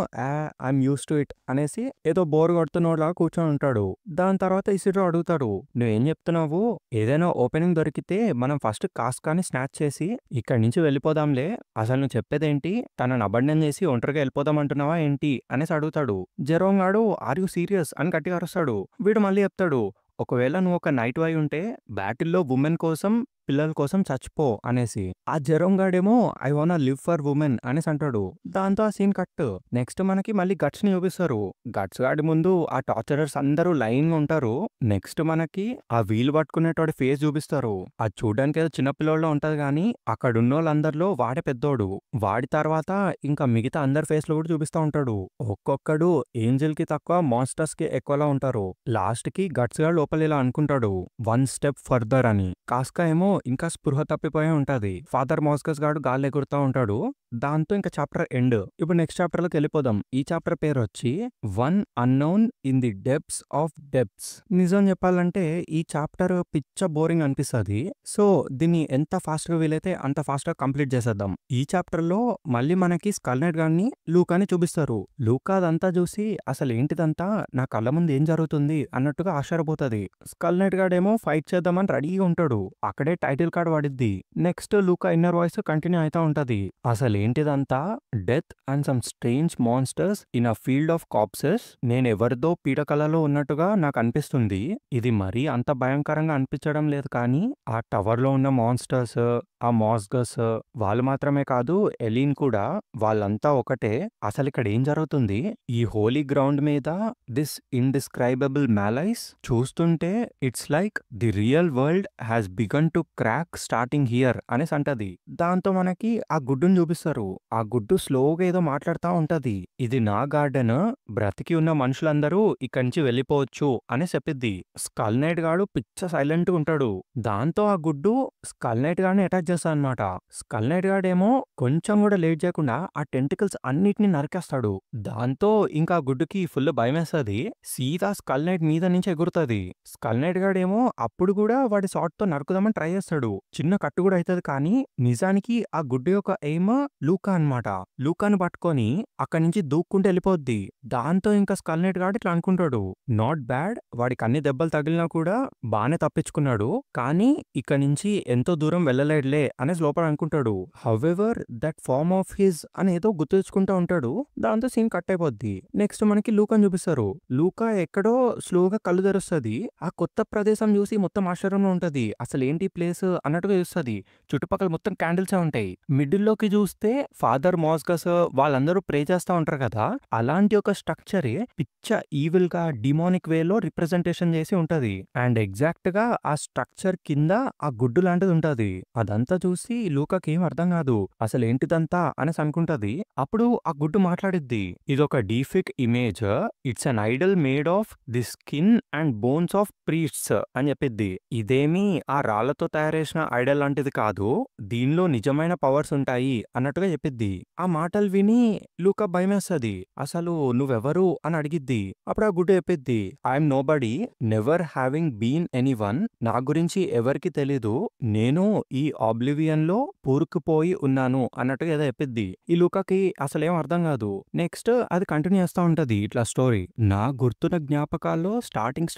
ఐఎమ్ యూస్ టు ఇట్ అనేసి ఏదో బోర్ కొడుతున్నోడ్లా కూర్చొని ఉంటాడు. దాని తర్వాత ఇసిడ్రో అడుగుతాడు, నువ్వేం చెప్తున్నావు? ఏదైనా ఓపెనింగ్ దొరికితే మనం ఫస్ట్ కాస్కాని స్నాచ్ చేసి ఇక్కడి నుంచి వెళ్ళిపోదాంలే. అసలు నువ్వు చెప్పేదేంటి? తనని అబండన్ చేసి ఒంటరిగా వెళ్ళిపోదామంటున్నావా ఏంటి అనేసి అడుగుతాడు. జెరోమ్ గాడు ఆర్ యూ సీరియస్ అని గట్టిగా అరుస్తాడు. వీడు మళ్ళీ చెప్తాడు, ఒకవేళ నువ్వు ఒక నైట్ వై ఉంటే బ్యాటిల్లో ఉమెన్ కోసం, పిల్లల కోసం చచ్చిపో అనేసి. ఆ జెరోమ్ గాడేమో ఐ వానా లివ్ ఫర్ ఉమెన్ అనేసి అంటాడు. దాంతో ఆ సీన్ కట్. నెక్స్ట్ మనకి మళ్ళీ గట్స్ ని చూపిస్తారు. గట్స్ గాడి ముందు ఆ టార్చరర్స్ అందరూ లైన్ గా ఉంటారు. నెక్స్ట్ మనకి ఆ వీలు పట్టుకునేటోడి ఫేస్ చూపిస్తారు. అది చూడడానికి ఏదో చిన్న పిల్లోళ్ళలో ఉంటది గానీ అక్కడ ఉన్న వాళ్ళందరిలో వాడే పెద్దోడు. వాడి తర్వాత ఇంకా మిగతా అందరి ఫేస్ లో కూడా చూపిస్తా ఉంటాడు. ఒక్కొక్కడు ఏంజల్ కి తక్కువ, మాన్స్టర్స్ కి ఎక్కువలా ఉంటారు. లాస్ట్ కి గట్స్ గాడు లోపల ఇలా అనుకుంటాడు, 1 step ఫర్దర్ అని. కాస్కా ఏమో ఇంకా స్పృహ తప్పిపోయి ఉంటది. ఫాదర్ మాస్కస్ గాడు గాల్లో ఎగురుతా ఉంటాడు. దాంతో ఇంకా చాప్టర్ ఎండ్. ఇప్పుడు నెక్స్ట్ చాప్టర్ లోకి వెళ్ళిపోదాం. ఈ చాప్టర్ పేరు వచ్చి one unknown in the depths of depths. నిజం చెప్పాలంటే ఈ చాప్టర్ పిచ్చ బోరింగ్ అనిపిస్తుంది. సో దీన్ని ఎంత ఫాస్ట్ గా వీలైతే అంత ఫాస్ట్ గా కంప్లీట్ చేసేద్దాం. ఈ చాప్టర్ లో మళ్ళీ మనకి స్కల్నెట్ గాన్ని లూకాని చూపిస్తారు. లూకా అదంతా చూసి అసలు ఏంటిదంతా, నా కళ్ళ ముందు ఏం జరుగుతుంది అన్నట్టుగా ఆశ్చర్యపోతుంది. స్కల్నెట్ గాడేమో ఫైట్ చేద్దామని రెడీగా ఉంటాడు. అక్కడే టైటిల్ కార్డ్ పడిద్ది. Next Luca inner voice continue అయితా ఉంటది. అసలేంటిదంతా death and some strange monsters in a field of corpses. నేనెవరిదో పీడకలలో ఉన్నట్టుగా నాకు అనిపిస్తుంది. ఇది మరీ అంత భయంకరంగా అనిపించడం లేదు కానీ ఆ టవర్ లో ఉన్న మాన్స్టర్స్, ఆ మాస్గస్ వాళ్ళు మాత్రమే కాదు ఎలీన్ కూడా, వాళ్ళంతా ఒకటే. అసలు ఇక్కడ ఏం జరుగుతుంది? ఈ హోలీ గ్రౌండ్ మీద దిస్ ఇండిస్క్రైబబుల్ మ్యాలైస్ చూస్తుంటే it's like the real world has began to crack starting here అనేసి అంటది. దాంతో మనకి ఆ గుడ్డును చూపిస్తారు. ఆ గుడ్డు స్లోగా ఏదో మాట్లాడుతా ఉంటది. ఇది నా గార్డెన్, బ్రతికి ఉన్న మనుషులందరూ ఇక్కడి నుంచి వెళ్ళిపోవచ్చు అని చెప్పిద్ది. స్కల్ నైట్ గాడు పిచ్చ సైలెంట్ ఉంటాడు. దాంతో ఆ గుడ్డు స్కల్ నైట్ గాడిని అటాక్ చేస్తా అనమాట. స్కల్ నైట్ గాడేమో కొంచెం కూడా లేట్ చేయకుండా ఆ టెంటికల్స్ అన్నిటిని నరికేస్తాడు. దాంతో ఇంకా గుడ్డుకి ఫుల్ భయమేస్తుంది. సీదా స్కల్ నైట్ మీద నుంచి ఎగురుతుంది. స్కల్ నైట్ గాడేమో అప్పుడు కూడా వాడి షాట్ తో నరుకుదామని ట్రై చేస్తాడు. చిన్న కట్టు కూడా అవుతుంది కానీ నిజానికి ఆ గుడ్డు యొక్క ఎయిమ్ లూకా అనమాట. లూకాను పట్టుకొని అక్కడి నుంచి దూక్కుంటూ వెళ్ళిపోద్ది. దాంతో ఇంకా స్కల్ నైట్ గాడు ఇట్లా అనుకుంటాడు, నాట్ బ్యాడ్, వాడికి అన్ని దెబ్బలు తగిలినా కూడా బానే తప్పించుకున్నాడు, కానీ ఇక్కడ నుంచి ఎంతో దూరం వెళ్ళలేడులే అనేసి లోపల అనుకుంటాడు. However that form of his అనేదో గుర్తుంచుకుంటా ఉంటాడు. దాంతో సీన్ కట్ అయిపోద్ది. నెక్స్ట్ మనకి లూకాని చూపిస్తారు. లూకా ఎక్కడో స్లోగా కళ్ళు తెరుస్తుంది. ఆ కొత్త ప్రదేశం చూసి మొత్తం ఆశ్చర్యంలో ఉంటది. అసలు ఏంటి ప్లేస్ అన్నట్టుగా చూస్తుంది. చుట్టుపక్కల మొత్తం క్యాండిల్స్ ఉంటాయి. మిడిల్ లోకి చూస్తే ఫాదర్ మాస్గస్ వాళ్ళందరూ ప్రే చేస్తా ఉంటారు కదా, అలాంటి ఒక స్ట్రక్చరే పిచ్చ ఈవిల్ గా డిమానిక్ వేలో రిప్రజెంటేషన్ చేసి ఉంటది. అండ్ ఎగ్జాక్ట్ గా ఆ స్ట్రక్చర్ కింద ఆ గుడ్డు లాంటిది ఉంటది. అదంతా చూసి లూకాకి ఏం అర్థం కాదు, అసలు ఏంటిదంతా అనేసి అనుకుంటది. అప్పుడు ఆ గుడ్డు మాట్లాడిద్ది, ఇదొక deific image, it's an idol made of the skin and bones of priests అని చెప్పిద్ది. ఇదేమీ ఆ రాళ్లతో తయారు చేసిన ఐడల్ లాంటిది కాదు, దీనిలో నిజమైన పవర్స్ ఉంటాయి అన్నట్టుగా చెప్పిద్ది. ఆ మాటలు విని లూకా భయమేస్తుంది. అసలు నువ్వెవరు అని అడిగిద్ది. అప్పుడు ఆ గుడ్డు చెప్పిద్ది, I'm nobody, never having been anyone, నా గురించి ఎవరికి తెలీదు, నేను ఈ ఆబ్లివియన్ లో పూరుకుపోయి ఉన్నాను అన్నట్టుగా ఏదో చెప్పిద్ది. ఈ లూకాకి అసలేం అర్థం కాదు. నెక్స్ట్ అది కంటిన్యూ చేస్తా ఉంటది ఇట్లా స్టోరీ. నా గుర్తున్న జ్ఞాపకాల్లో స్టార్టింగ్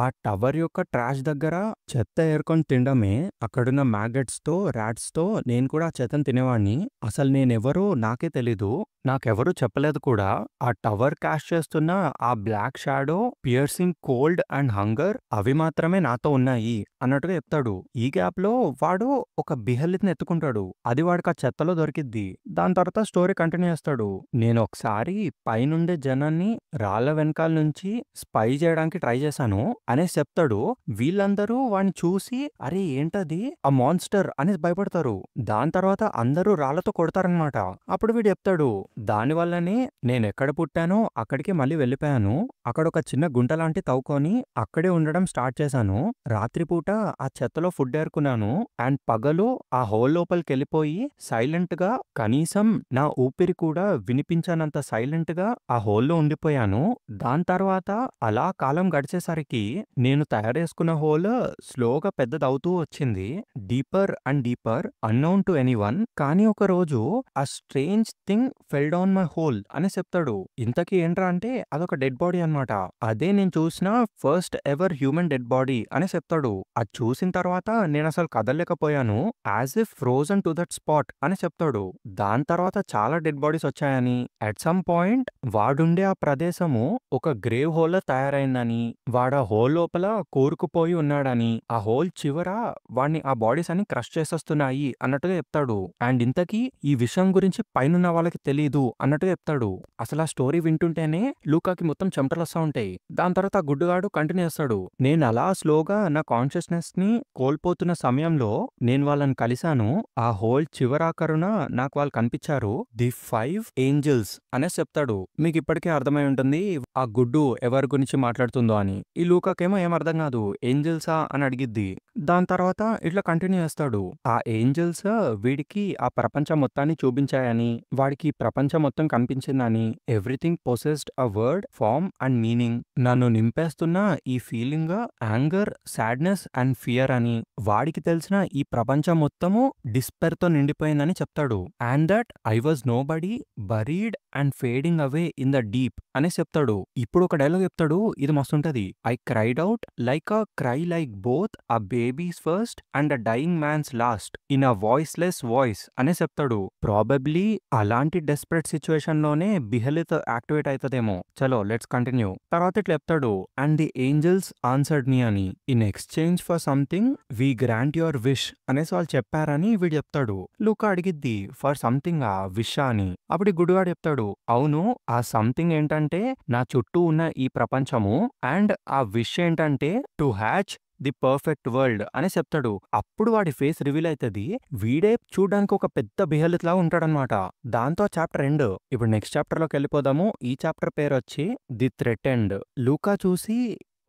ఆ టవర్ యొక్క ట్రాష్ దగ్గర చెత్త ఏరుకొని తినడమే. అక్కడున్న మ్యాగట్స్ తో రాట్స్ తో నేను కూడా చెత్తను తినేవాడిని. అసలు నేనెవరో నాకే తెలీదు, నాకెవరూ చెప్పలేదు కూడా. ఆ టవర్ క్యాష్ చేస్తున్న ఆ black shadow, piercing cold and hunger, అవి మాత్రమే నాతో ఉన్నాయి అన్నట్టుగా చెప్తాడు. ఈ గ్యాప్ లో వాడు ఒక బిహల్లిని ఎత్తుకుంటాడు. అది వాడికి ఆ చెత్తలో దొరికిద్ది. దాని తర్వాత స్టోరీ కంటిన్యూ చేస్తాడు. నేను ఒకసారి పైనుండే జనాన్ని రాళ్ల వెనకాల నుంచి స్పై చేయడానికి ట్రై చేశాను అనేసి చెప్తాడు. వీళ్ళందరూ వాడిని చూసి అరే ఏంటది ఆ మాన్స్టర్ అనేసి భయపడతారు. దాని తర్వాత అందరూ రాళ్లతో కొడతారనమాట. అప్పుడు వీడు చెప్తాడు, దాని వల్లనే నేను ఎక్కడ పుట్టానో అక్కడికి మళ్ళీ వెళ్ళిపోయాను. అక్కడ ఒక చిన్న గుంట లాంటి తవ్వుకొని అక్కడే ఉండడం స్టార్ట్ చేశాను. రాత్రిపూట ఆ చెత్తలో ఫుడ్ ఏరుకున్నాను అండ్ పగలు ఆ హోల్ లోపలికి వెళ్ళిపోయి సైలెంట్ గా, కనీసం నా ఊపిరి కూడా వినిపించనంత సైలెంట్ గా ఆ హోల్లో ఉండిపోయాను. దాని తర్వాత అలా కాలం గడిచేసరికి నేను తయారు చేసుకున్న హోల్ స్లోగా పెద్దదవుతూ వచ్చింది, deeper and deeper, unknown to anyone. కానీ ఒక రోజు ఆ strange thing fell down my whole అని చెప్తాడు. ఇంతకీ ఏంట్రా అంటే అదొక డెడ్ బాడీ అన్నమాట. అదే నేను చూసిన first ever human dead body అని చెప్తాడు. అది చూసిన తర్వాత నేను అసలు కదలలేకపోయాను, as if frozen to that spot అని చెప్తాడు. దాని తర్వాత చాలా డెడ్ బాడీస్ వచ్చాయని, అట్ సమ్ పాయింట్ వాడుండే ఆ ప్రదేశము ఒక గ్రేవ్ హోల్ తయారైందని, వాడు ఆ హోల్ లోపల కోరుకుపోయి ఉన్నాడని, ఆ హోల్ చివర వాడిని ఆ బాడీస్ అని క్రష్ చేసేస్తున్నాయి అన్నట్టుగా చెప్తాడు. అండ్ ఇంతకీ ఈ విషయం గురించి పైనున్న వాళ్ళకి తెలీదు అన్నట్టుగా చెప్తాడు. అసలు ఆ స్టోరీ వింటుంటేనే లూకాకి మొత్తం చెమటలు వస్తూ ఉంటాయి. దాని తర్వాత ఆ గుడ్డుగాడు కంటిన్యూ చేస్తాడు, నేను అలా స్లోగా నా కాన్షియస్నెస్ ని కోల్పోతున్న సమయంలో నేను వాళ్ళని కలిశాను. ఆ హోల్ చివరాకరున నాకు వాళ్ళు కనిపించారు, ది 5 ఏంజల్స్ అనేసి చెప్తాడు. మీకు ఇప్పటికే అర్థమై ఉంటుంది ఆ గుడ్డు ఎవరి గురించి మాట్లాడుతుందో అని. ఈ లూకాకేమో ఏం అర్థం కాదు, ఏంజల్సా అని అడిగిద్ది. దాని తర్వాత ఇట్లా కంటిన్యూ చేస్తాడు, ఆ ఏంజల్స్ వీడికి ఆ ప్రపంచం మొత్తాన్ని చూపించాయని, వాడికి ప్రపంచం ప్రపంచం మొత్తం కనిపించిందని, everything possessed a word, form and meaning. నన్ను నింపేస్తున్న ఈ feeling anger, sadness and fear అని. వాడికి తెలిసిన ఈ ప్రపంచం మొత్తము డిస్పెర్ తో నిండిపోయిందని చెప్తాడు. And that I was nobody, buried and fading away in the deep అని చెప్తాడు. ఇప్పుడు ఒక డైలాగ్ చెప్తాడు, ఇది మస్తుంటది. I cried out like a cry like both a baby's first and a dying man's last in a voiceless voice అనే చెప్తాడు. Probably అలాంటి డెస్పరేట్ సిచ్యువేషన్ లోనే బిహలిత్ యాక్టివేట్ అవుతుందేమో. చలో లెట్స్ కంటిన్యూ. తర్వాత ఇట్లా చెప్తాడు, and the angels answered me అని. In exchange for something we grant your wish అనేసి వాళ్ళు చెప్పారని వీడు చెప్తాడు. లూకా అడిగిద్ది, ఫర్ సంథింగ్ ఆ విష్ అని. అప్పుడు ఈ గుడివాడు చెప్తాడు, అవును ఆ సంథింగ్ ఏంటంటే నా చుట్టూ ఉన్న ఈ ప్రపంచము, అండ్ ఆ విష్ ఏంటంటే to hatch the perfect world అని చెప్తాడు. అప్పుడు వాడి ఫేస్ రివీల్ అవుతుంది. వీడే చూడడానికి ఒక పెద్ద బిహలిత్ లా ఉంటాడనమాట. దాంతో చాప్టర్ ఎండ్. ఇప్పుడు నెక్స్ట్ చాప్టర్ లోకి వెళ్ళిపోదాము. ఈ చాప్టర్ పేరు వచ్చి ది థ్రెటెండ్. లూకా చూసి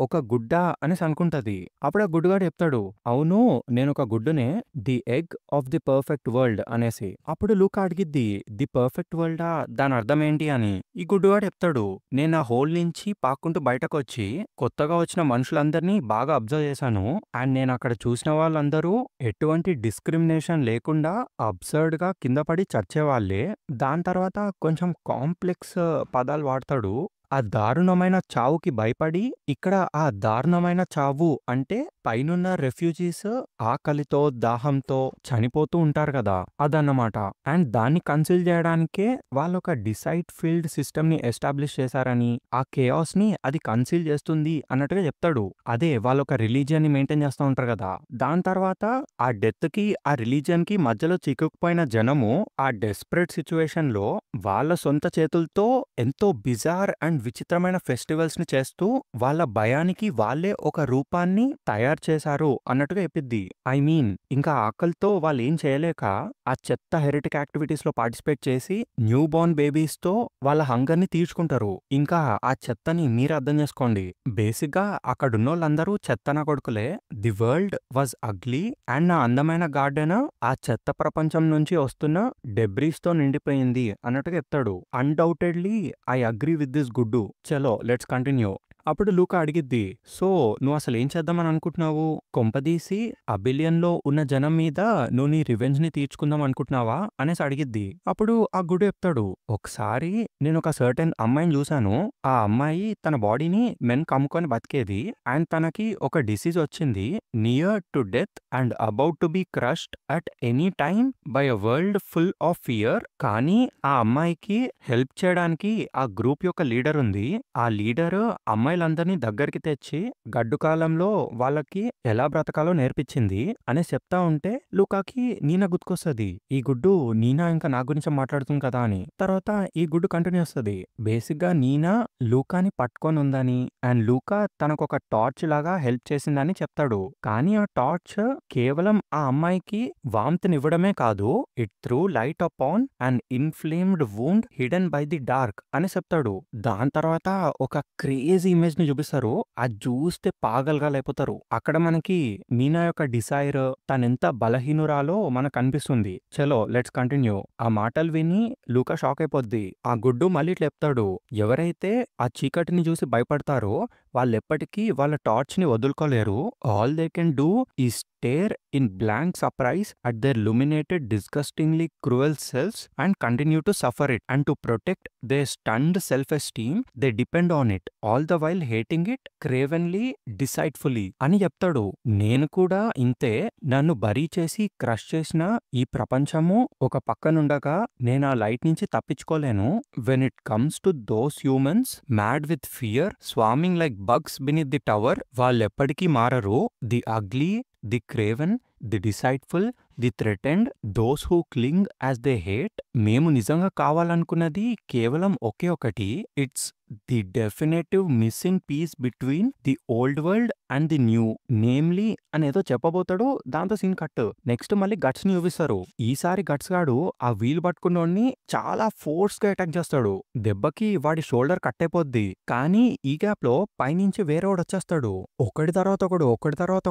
ఒక గుడ్డ అనేసి అనుకుంటది. అప్పుడు ఆ గుడ్డుగాడు చెప్తాడు, అవును నేను ఒక గుడ్డునే, the egg of the perfect world అనేసి. అప్పుడు లూకా అడిగిద్ది, ది పర్ఫెక్ట్ వరల్డా, దాని అర్థం ఏంటి అని. ఈ గుడ్డుగాడు చెప్తాడు, నేను ఆ హోల్ నుంచి పాక్కుంటూ బయటకు వచ్చి కొత్తగా వచ్చిన మనుషులందరినీ బాగా అబ్జర్వ్ చేశాను. అండ్ నేను అక్కడ చూసిన వాళ్ళందరూ ఎటువంటి డిస్క్రిమినేషన్ లేకుండా అబ్సర్డ్ గా కింద పడి చచ్చేవాళ్లే. దాని తర్వాత కొంచెం కాంప్లెక్స్ పదాలు వాడతాడు. ఆ దారుణమైన చావుకి భయపడి, ఇక్కడ ఆ దారుణమైన చావు అంటే పైనున్న రెఫ్యూజీస్ ఆకలితో దాహంతో చనిపోతూ ఉంటారు కదా, అదన్నమాట. అండ్ దాన్ని కన్సిల్ చేయడానికే వాళ్ళు ఒక డిసైడ్ ఫీల్డ్ సిస్టమ్ ని ఎస్టాబ్లిష్ చేశారని, ఆ కేయాస్ ని అది కన్సిల్ చేస్తుంది అన్నట్టుగా చెప్తాడు. అదే వాళ్ళు ఒక రిలీజియన్ ని మెయింటైన్ చేస్తూ ఉంటారు కదా. దాని తర్వాత ఆ డెత్ కి ఆ రిలీజియన్ కి మధ్యలో చిక్కుకుపోయిన జనము ఆ డెస్పరేట్ సిచ్యువేషన్ లో వాళ్ళ సొంత చేతులతో ఎంతో బిజార్ అండ్ విచిత్రమైన ఫెస్టివల్స్ ని చేస్తూ వాళ్ళ భయానికి వాళ్ళే ఒక రూపాన్ని తయారు చేశారు అన్నట్టుగా చెప్పిద్ది. ఐ మీన్ ఇంకా ఆకలితో వాళ్ళు ఏం చేయలేక ఆ చెత్త హెరిటిక్ యాక్టివిటీస్ లో పార్టిసిపేట్ చేసి న్యూ బోర్న్ బేబీస్ తో వాళ్ళ హంగర్ ని తీర్చుకుంటారు. ఇంకా ఆ చెత్తని మీరు అర్థం చేసుకోండి. బేసిక్ గా అక్కడున్న వాళ్ళందరూ చెత్తన కొడుకులే. The world was ugly and నా అందమైన గార్డెన్ ఆ చెత్త ప్రపంచం నుంచి వస్తున్న డెబ్రీస్ తో నిండిపోయింది అన్నట్టుగా చెప్తాడు. Undoubtedly I agree with this గుడ్డు. చలో లెట్స్ కంటిన్యూ. అప్పుడు లూకా అడిగిద్ది, సో నువ్వు అసలు ఏం చేద్దామని అనుకుంటున్నావు? కొంపదీసి అబిలియన్ లో ఉన్న జనం మీద నువ్వు నీ రివెంజ్ ని తీర్చుకుందాం అనుకుంటున్నావా అనేసి అడిగిద్ది. అప్పుడు ఆ గుడి చెప్తాడు, ఒకసారి నేను ఒక సర్టెన్ అమ్మాయిని చూశాను. ఆ అమ్మాయి తన బాడీని మెన్ కమ్ముకొని బతికేది. అండ్ తనకి ఒక డిసీజ్ వచ్చింది, near to death and about to be crushed at any time by a world full of fear. కానీ ఆ అమ్మాయికి హెల్ప్ చేయడానికి ఆ గ్రూప్ యొక్క లీడర్ ఉంది. ఆ లీడర్ అమ్మాయిలందరినీ దగ్గరికి తెచ్చి గడ్డు కాలంలో వాళ్ళకి ఎలా బ్రతకాలో నేర్పించింది అని చెప్తా ఉంటే లూకాకి నీనా గుర్తుకొస్తుంది. ఈ గుడ్డు నీనా ఇంకా నా గురించి మాట్లాడుతుంది కదా అని. తర్వాత ఈ గుడ్డు కంటిన్యూ వస్తుంది. బేసిక్ గా నీనా లూకాని పట్టుకొని ఉందని అండ్ లూకా తనకు ఒక టార్చ్ లాగా హెల్ప్ చేసిందని చెప్తాడు. కానీ ఆ టార్చ్ కేవలం ఆ అమ్మాయికి వామ్తనివ్వడమే కాదు, it through light upon and inflamed wound hidden by the dark అని చెప్తాడు. దాని తర్వాత ఒక క్రేజీ ఇమేజ్ ని చూపిస్తారు. అది చూస్తే పాగల్గా లేకపోతారు. అక్కడ మనకి నీనా యొక్క డిసైర్, తనెంత బలహీనురాలో మనకు అనిపిస్తుంది. చలో లెట్స్ కంటిన్యూ. ఆ మాటలు విని లూకా షాక్ అయిపోద్ది. ఆ గుడ్డు మళ్ళీ ఇట్లా చెప్తాడు, ఎవరైతే ఆ చీకటిని చూసి భయపడతారో వాళ్ళెప్పటికీ వాళ్ళ టార్చ్ ని వదులుకోలేరు. ఆల్ దే కెన్ డూ ఈ stair in blank surprise at their illuminated, disgustingly cruel selves and continue to suffer it. And to protect their stunned self-esteem, they depend on it, all the while hating it cravenly, deceitfully. అని చెప్తాడు. నేను కూడా ఇంతే. నన్ను bury చేసి crush చేసిన ఈ ప్రపంచము ఒక పక్కనుండగా నేను ఆ లైట్ నుంచి తప్పించుకోలేను. When it comes to those humans mad with fear, swarming like bugs beneath the tower, వాళ్ళెప్పటికీ మారరు. The ugly, the craven, the deceitful, the threatened, those who cling as they hate. మేము నిజంగా కావాలనుకున్నది కేవలం ఒకే ఒకటి. It's the definitive missing piece between the old world and the new, namely అనేదో చెప్పబోతాడు. దాంతో సీన్ కట్. నెక్స్ట్ మళ్ళీ గట్స్ ని చూపిస్తారు. ఈసారి గట్స్ గాడు ఆ వీల్ పట్టుకున్నోడిని చాలా ఫోర్స్ గా అటాక్ చేస్తాడు. దెబ్బకి వాడి షోల్డర్ కట్ అయిపోద్ది. కానీ ఈ గ్యాప్ లో పైనుంచి వేరేవాడు వచ్చేస్తాడు. ఒకటి తర్వాత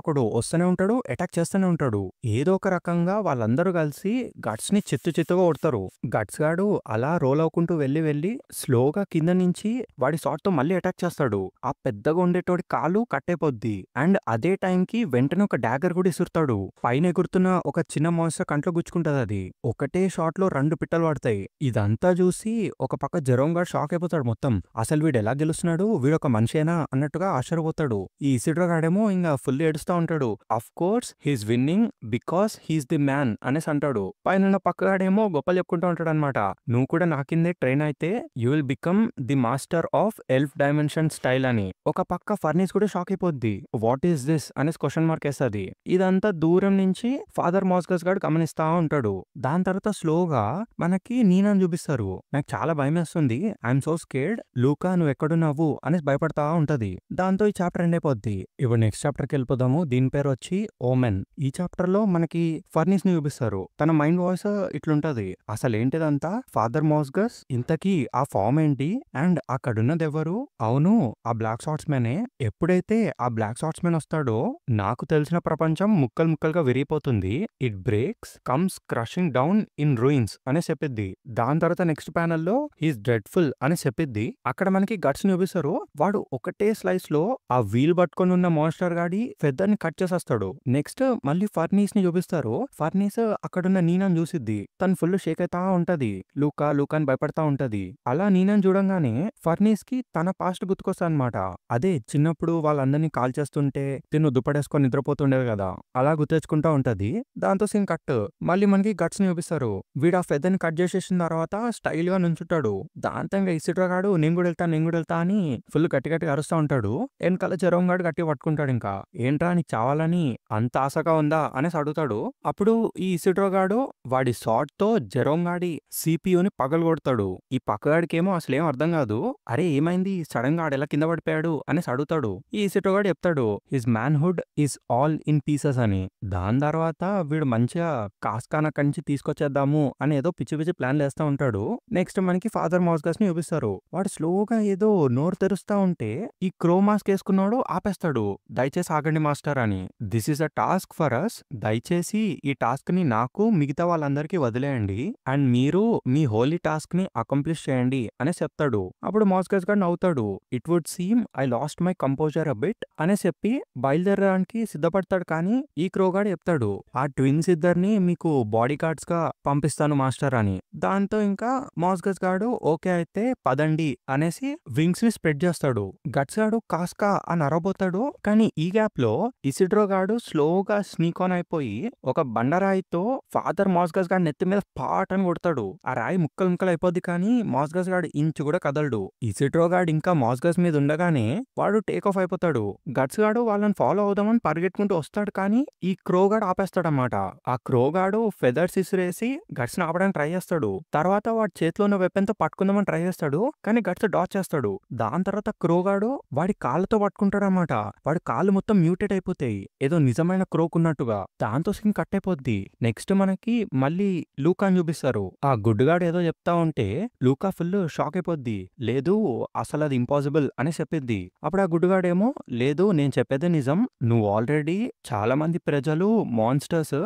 ఒకడు వస్తూనే ఉంటాడు, అటాక్ చేస్తూనే ఉంటాడు. ఉంటాడు. ఏదో ఒక రకంగా వాళ్ళందరూ కలిసి గట్స్ ని చిత్తుగా కొడతారు. గట్స్ గాడు అలా రోల్ అవుకుంటూ వెళ్లి స్లోగా కింద నుంచి వాడి షాట్ తో మళ్ళీ అటాక్ చేస్తాడు. ఆ పెద్దగా ఉండేటోడి కాలు కట్టయిపోద్ది. అండ్ అదే టైంకి వెంటనే ఒక డాగర్ కూడా ఇసురుతాడు. పైన ఎగురుతున్న ఒక చిన్న మాన్స్టర్ కంట్లో గుచ్చుకుంటది అది. ఒకటే షాట్ లో 2 పిట్టలు పడతాయి. ఇదంతా చూసి ఒక పక్క జెరోమ్ గాడు షాక్ అయిపోతాడు మొత్తం. అసలు వీడు ఎలా గెలుస్తున్నాడు, వీడొక మనిషేనా అన్నట్టుగా ఆశ్చర్యపోతాడు. ఈ ఇసిడ్రా గాడేమో ఇంకా ఫుల్ ఏడుస్తా ఉంటాడు. Of course he's winnowing because he's the man అనేసి అంటాడు. పైన పక్కగాడేమో గొప్పలు చెప్పుకుంటూ ఉంటాడు అనమాట. నువ్వు కూడా నా కిందే ట్రైన్ అయితే you will become the master of elf dimension style అని. ఒక పక్క ఫర్నీస్ కూడా షాక్ అయిపోద్ది. వాట్ ఈస్ దిస్ అనేసి క్వశ్చన్ మార్క్ వేస్తుంది. ఇదంతా దూరం నుంచి ఫాదర్ మాస్గస్ గాడు గమనిస్తా ఉంటాడు. దాని తర్వాత స్లోగా మనకి నీనాని చూపిస్తారు. నాకు చాలా భయం వేస్తుంది, ఐఎమ్ సో స్కేర్డ్, లూకా నువ్వు ఎక్కడున్నావు అనేసి భయపడతా ఉంటది. దాంతో ఈ చాప్టర్ ఎండ్ అయిపోద్ది. ఇప్పుడు నెక్స్ట్ చాప్టర్ కి వెళ్ళిపోదాము. దీని పేరు వచ్చి ఓమెన్. ఈ చాప్టర్ లో మనకి ఫర్నీస్ ని చూపిస్తారు. తన మైండ్ వాయిస్ ఇట్లుంటది. అసలు ఏంటిదంతా, ఫాదర్ మాస్గస్ ఇంతకీ ఆ ఫామ్ ఏంటి అండ్ అక్కడున్నది ఎవరు? అవును, ఆ బ్లాక్ షార్ట్స్ మ్యానే. ఎప్పుడైతే ఆ బ్లాక్ షార్ట్స్ మ్యాన్ వస్తాడో నాకు తెలిసిన ప్రపంచం ముక్కలు ముక్కలుగా విరిగిపోతుంది. It breaks comes crushing down in ruins అని చెప్పిద్ది. దాని తర్వాత నెక్స్ట్ ప్యానల్ లో హీస్ డ్రెడ్ఫుల్ అని చెప్పిద్ది. అక్కడ మనకి గట్స్ చూపిస్తారు. వాడు ఒకటే స్లైస్ లో ఆ వీల్ పట్టుకొని ఉన్న మాన్స్టర్ గాడి ఫెదర్ ని కట్ చేసేస్తాడు. నెక్స్ట్ మళ్ళీ ఫర్నీస్ ని చూపిస్తారు. ఫర్నీస్ అక్కడున్న నీనాని చూసిద్ది. తను ఫుల్ షేక్ అవుతా ఉంటది. లూకా లూకా అని భయపడతా ఉంటది. అలా నీనాని చూడంగానే ఫర్నీస్ కి తన పాస్ట్ గుర్తుకొస్తా అనమాట. అదే చిన్నప్పుడు వాళ్ళందరినీ కాల్ చేస్తుంటే తిను దుప్పడేసుకొని నిద్రపోతుండేది కదా, అలా గుర్తెచ్చుకుంటా ఉంటది. దాంతో సీన్ కట్. మళ్ళీ మనకి గట్స్ ని చూపిస్తారు. వీడు ఆ ఫెదర్ ని కట్ చేసేసిన తర్వాత స్టైల్ గా నుంచుంటాడు. దాంతో ఇంకా ఇసిడ్రా గాడు నేను కూడా వెళ్తా అని ఫుల్ గట్టిగా అరుస్తా ఉంటాడు. వెనకాల జెరోమ్ గాడు గట్టి పట్టుకుంటాడు. ఇంకా ఏంట్రా నీకు చావాలని అంత ఆశగా ఉందా అనేసి అడుగుతాడు. అప్పుడు ఈ ఇసిడ్రా గాడు వాడి షాట్ తో జెరోమ్ గాడి సిపియుని పగలు కొడతాడు. ఈ పక్కగాడికేమో అసలు ఏం అర్థం కాదు. అరే ఏమైంది సడన్ గా ఆడెలా కింద పడిపోయాడు అనేసి అడుగుతాడు. ఈ ఇసిడ్రా గాడు చెప్తాడు his manhood is all in pieces అని. దాని తర్వాత వీడు మంచిగా కాస్కాన్ అక్కడి నుంచి తీసుకొచ్చేద్దాము అని ఏదో పిచ్చి ప్లాన్ వేస్తా ఉంటాడు. నెక్స్ట్ మనకి ఫాదర్ మాస్గస్ ని చూపిస్తారు. వాడు స్లోగా ఏదో నోరు తెరుస్తా ఉంటే ఈ క్రో మాస్క్ వేసుకున్నాడు ఆపేస్తాడు. దయచేసి ఆగండి మాస్టర్ అని. This is a task for us. దయచేసి ఈ టాస్క్ ని నాకు మిగతా వాళ్ళందరికీ వదిలేయండి అండ్ మీరు మీ హోలీ టాస్క్ ని అకంప్లిష్ చేయండి అని చెప్తాడు. అప్పుడు మాస్గస్ గాడు నవ్వుతాడు. It would seem I lost my composure a bit అని చెప్పి బయలుదేరడానికి సిద్ధపడతాడు. కానీ ఈ క్రోగాడు చెప్తాడు ఆ ట్విన్స్ ఇద్దరిని మీకు బాడీ గార్డ్స్ గా పంపిస్తాను మాస్టర్ అని. దాంతో ఇంకా మాస్గస్ గాడు ఓకే అయితే పదండి అనేసి వింగ్స్ ని స్ప్రెడ్ చేస్తాడు. గట్స్ గాడు కాస్కా అని అరబోతాడు. కానీ ఈ గ్యాప్ లో ఇసిడ్రో గాడు స్లోగా స్నీక్ ఆన్ అయిపోయి ఒక బండరాయితో ఫాదర్ మాస్గస్ గాడి నెత్తి మీద పాట్ అని కొడతాడు. ఆ రాయి ముక్కలు అయిపోద్ది. కానీ మాస్గస్ గాడు ఇంచు కూడా కదలడు. ఇసిడ్రో గాడు ఇంకా మాస్గస్ మీద ఉండగానే వాడు టేక్ ఆఫ్ అయిపోతాడు. గట్స్ గాడు వాళ్ళని ఫాలో అవుదామని పరిగెట్టుకుంటూ వస్తాడు. కానీ ఈ క్రోగాడు ఆపేస్తాడనమాట. ఆ క్రోగాడు ఫెదర్స్ ఇసిరేసి గట్స్ ని ఆపడానికి ట్రై చేస్తాడు. తర్వాత వాడి చేతిలో ఉన్న వెపన్ తో పట్టుకుందామని ట్రై చేస్తాడు. కానీ గట్స్ డాచ్ చేస్తాడు. దాని తర్వాత క్రోగాడు వాడి కాళ్ళతో పట్టుకుంటాడు అనమాట. వాడి కాళ్ళు మొత్తం మ్యూటేట్ అయిపోతాయి, ఏదో నిజమైన క్రోక్ ఉన్నట్టుగా. దాంతో సీన్ కట్ అయిపోద్ది. నెక్స్ట్ మనకి మళ్ళీ లూకాని చూపిస్తారు. ఆ గుడ్డుగాడు ఏదో చెప్తా ఉంటే లూకా ఫుల్ షాక్ అయిపోద్ది. లేదు అసలు అది ఇంపాసిబుల్ అని చెప్పిద్ది. అప్పుడు ఆ గుడ్డుగాడేమో లేదు నేను చెప్పేదే నిజం, నువ్వు ఆల్రెడీ చాలా మంది ప్రజలు మాన్స్టర్స్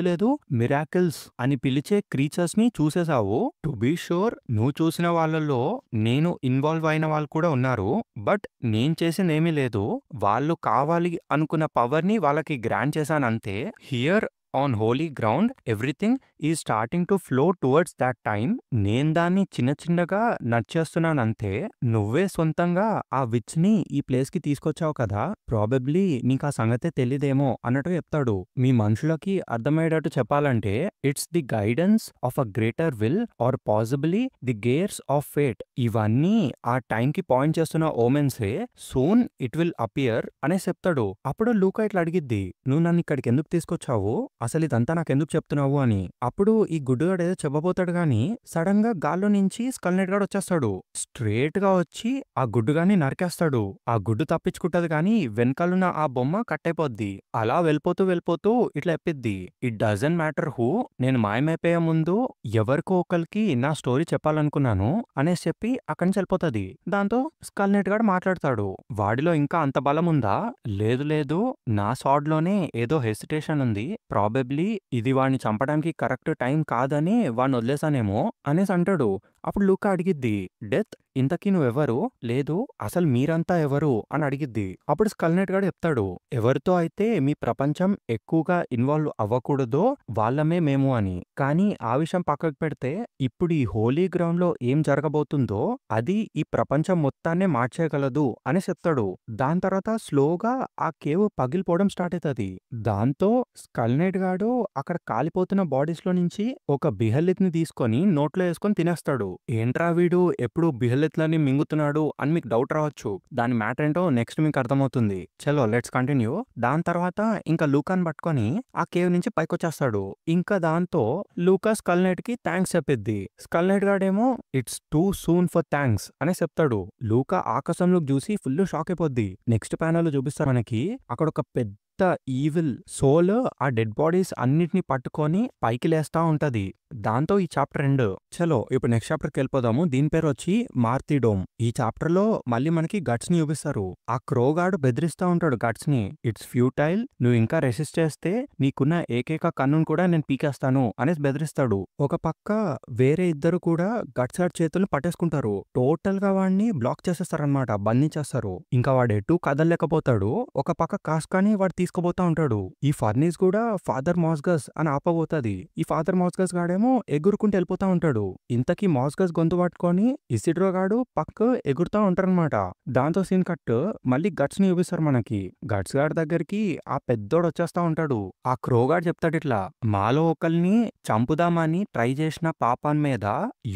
లేదు మిరాకిల్స్ అని పిలిచే క్రీచర్స్ ని చూసేసావు. టు బీ షూర్ నువ్వు చూసిన వాళ్ళలో నేను ఇన్వాల్వ్ అయిన వాళ్ళు కూడా ఉన్నారు. బట్ నేను చేసిందేమీ లేదు, వాళ్ళు కావాలి అనుకున్న పవర్ ని వాళ్ళకి గ్రాంట్ చేశాను అంతే. Here on holy ground everything is starting to flow towards that time. నేను దాన్ని చిన్నగా నడిచేస్తున్నానంతే. నువ్వే సొంతంగా ఆ విచ్ ని ఈ ప్లేస్ కి తీసుకొచ్చావు కదా, ప్రాబబ్లీ నీకు ఆ సంగతే తెలీదేమో అన్నట్టు చెప్తాడు. మీ మనుషులకి అర్థమయ్యేటట్టు చెప్పాలంటే it's the guidance of a greater will or possibly the gears of fate. ఇవన్నీ ఆ టైం కి పాయింట్ చేస్తున్న ఓమెన్సే. సూన్ ఇట్ విల్ అపియర్ అనే చెప్తాడు. అప్పుడు లూకా ఇట్లా అడిగిద్ది, నువ్వు నన్ను ఇక్కడికి ఎందుకు తీసుకొచ్చావు? అసలు ఇదంతా నాకెందుకు చెప్తున్నావు అని. అప్పుడు ఈ గుడ్డుగాడు ఏదో చెప్పబోతాడు గాని సడన్ గా గాల్లో నుంచి స్కల్ నైట్ గాడు వచ్చేస్తాడు. స్ట్రేట్ గా వచ్చి ఆ గుడ్డుగాన్ని నరికేస్తాడు. ఆ గుడ్డు తప్పించుకుంటది కానీ వెనకాలన్న ఆ బొమ్మ కట్ అయిపోద్ది. అలా వెళ్ళిపోతూ ఇట్లా చెప్పిద్ది, ఇట్ డజంట్ మ్యాటర్ హూ, నేను మాయమైపోయే ముందు ఎవరికో ఒకరికి నా స్టోరీ చెప్పాలనుకున్నాను అనేసి చెప్పి అక్కడి నుంచి వెళ్ళిపోతుంది. దాంతో స్కల్ నైట్ గాడు మాట్లాడతాడు, వాడిలో ఇంకా అంత బలం ఉందా? లేదు లేదు, నా సాడ్ లోనే ఏదో హెసిటేషన్ ఉంది, ప్రాబబ్లీ ఇది వాడిని చంపడానికి కరెక్ట్ టైం కాదని వాడిని వదిలేసానేమో అనేసి అంటాడు. అప్పుడు లూకా అడిగిద్ది, డెత్ ఇంతకీ నువ్వెవరు? లేదు అసలు మీరంతా ఎవరు అని అడిగిద్ది. అప్పుడు స్కల్ నైట్ గాడు చెప్తాడు, ఎవరితో అయితే మీ ప్రపంచం ఎక్కువగా ఇన్వాల్వ్ అవ్వకూడదో వాళ్ళమే మేము అని. కానీ ఆ విషయం పక్కకు పెడితే ఇప్పుడు ఈ హోలీ గ్రౌండ్ లో ఏం జరగబోతుందో అది ఈ ప్రపంచం మొత్తాన్నే మార్చేయగలదు అని చెప్తాడు. దాని తర్వాత స్లోగా ఆ కేవ్ పగిలిపోవడం స్టార్ట్ అవుతుంది. దాంతో స్కల్ నైట్ గాడు అక్కడ కాలిపోతున్న బాడీస్ లో నుంచి ఒక బిహల్లిత్ ని తీసుకొని నోట్లో వేసుకొని తినేస్తాడు. ఏంట్రా వీడు ఎప్పుడు బిహల్లిత్లని మింగుతున్నాడు అని మీకు డౌట్ రావచ్చు. దాని మ్యాటర్ ఏంటో నెక్స్ట్ మీకు అర్థమవుతుంది. చలో లెట్స్ కంటిన్యూ. దాని తర్వాత ఇంకా లూకాని పట్టుకొని ఆ కేవ్ నుంచి పైకొచ్చేస్తాడు. ఇంకా దాంతో లూకా స్కల్ నైట్ కి థ్యాంక్స్ చెప్పిద్ది. స్కల్ నైట్ గాడేమో it's too soon for thanks అని చెప్తాడు. లూకా ఆకాశంలోకి చూసి ఫుల్ షాక్ అయిపోద్ది. నెక్స్ట్ ప్యానల్ లో చూపిస్తారు మనకి అక్కడ ఒక పెద్ద ఈవిల్ సోల్ ఆ డెడ్ బాడీస్ అన్నిటిని పట్టుకొని పైకి లేస్తా ఉంటది. దాంతో ఈ చాప్టర్ ఎండ్. చలో ఇప్పుడు నెక్స్ట్ చాప్టర్ కి వెళ్ళిపోదాము. దీని పేరు వచ్చి మార్తిడోమ్. ఈ చాప్టర్ లో మళ్ళీ మనకి గట్స్ ని చూపిస్తారు. ఆ క్రోగాడు బెదిరిస్తా ఉంటాడు గట్స్ ని, ఇట్స్ ఫ్యూటైల్, నువ్వు ఇంకా రెసిస్ట్ చేస్తే నీకున్న ఏకైక కన్నును కూడా నేను పీకేస్తాను అనేసి బెదిరిస్తాడు. ఒక పక్క వేరే ఇద్దరు కూడా గట్స్ గాడి చేతులను పట్టేసుకుంటారు. టోటల్ గా వాడిని బ్లాక్ చేసేస్తారనమాట, బంధించేస్తారు. ఇంకా వాడు ఎటు కదలలేకపోతాడు. ఒక పక్క కాస్కాని వాడు తీసుకుపోతా ఉంటాడు. ఈ ఫర్నిస్ కూడా ఫాదర్ మాస్గస్ అని ఆపబోతుంది. ఈ ఫాదర్ మాస్గస్ గాడేమో ఎగురుకుంటూ వెళ్ళిపోతా ఉంటాడు. ఇంతకీ మాస్గస్ గొంతు పట్టుకొని ఇసిడ్రో గాడు పక్క ఎగురుతా ఉంటారనమాట. దాంతో సీన్ కట్ మళ్ళీ గట్స్ ని చూపిస్తారు మనకి. గట్స్ గాడి దగ్గరికి ఆ పెద్దోడు వచ్చేస్తా ఉంటాడు. ఆ క్రోగాడు చెప్తాడు ఇట్లా, మాలో ఒకల్ని చంపుదామని ట్రై చేసిన పాపాన్ మీద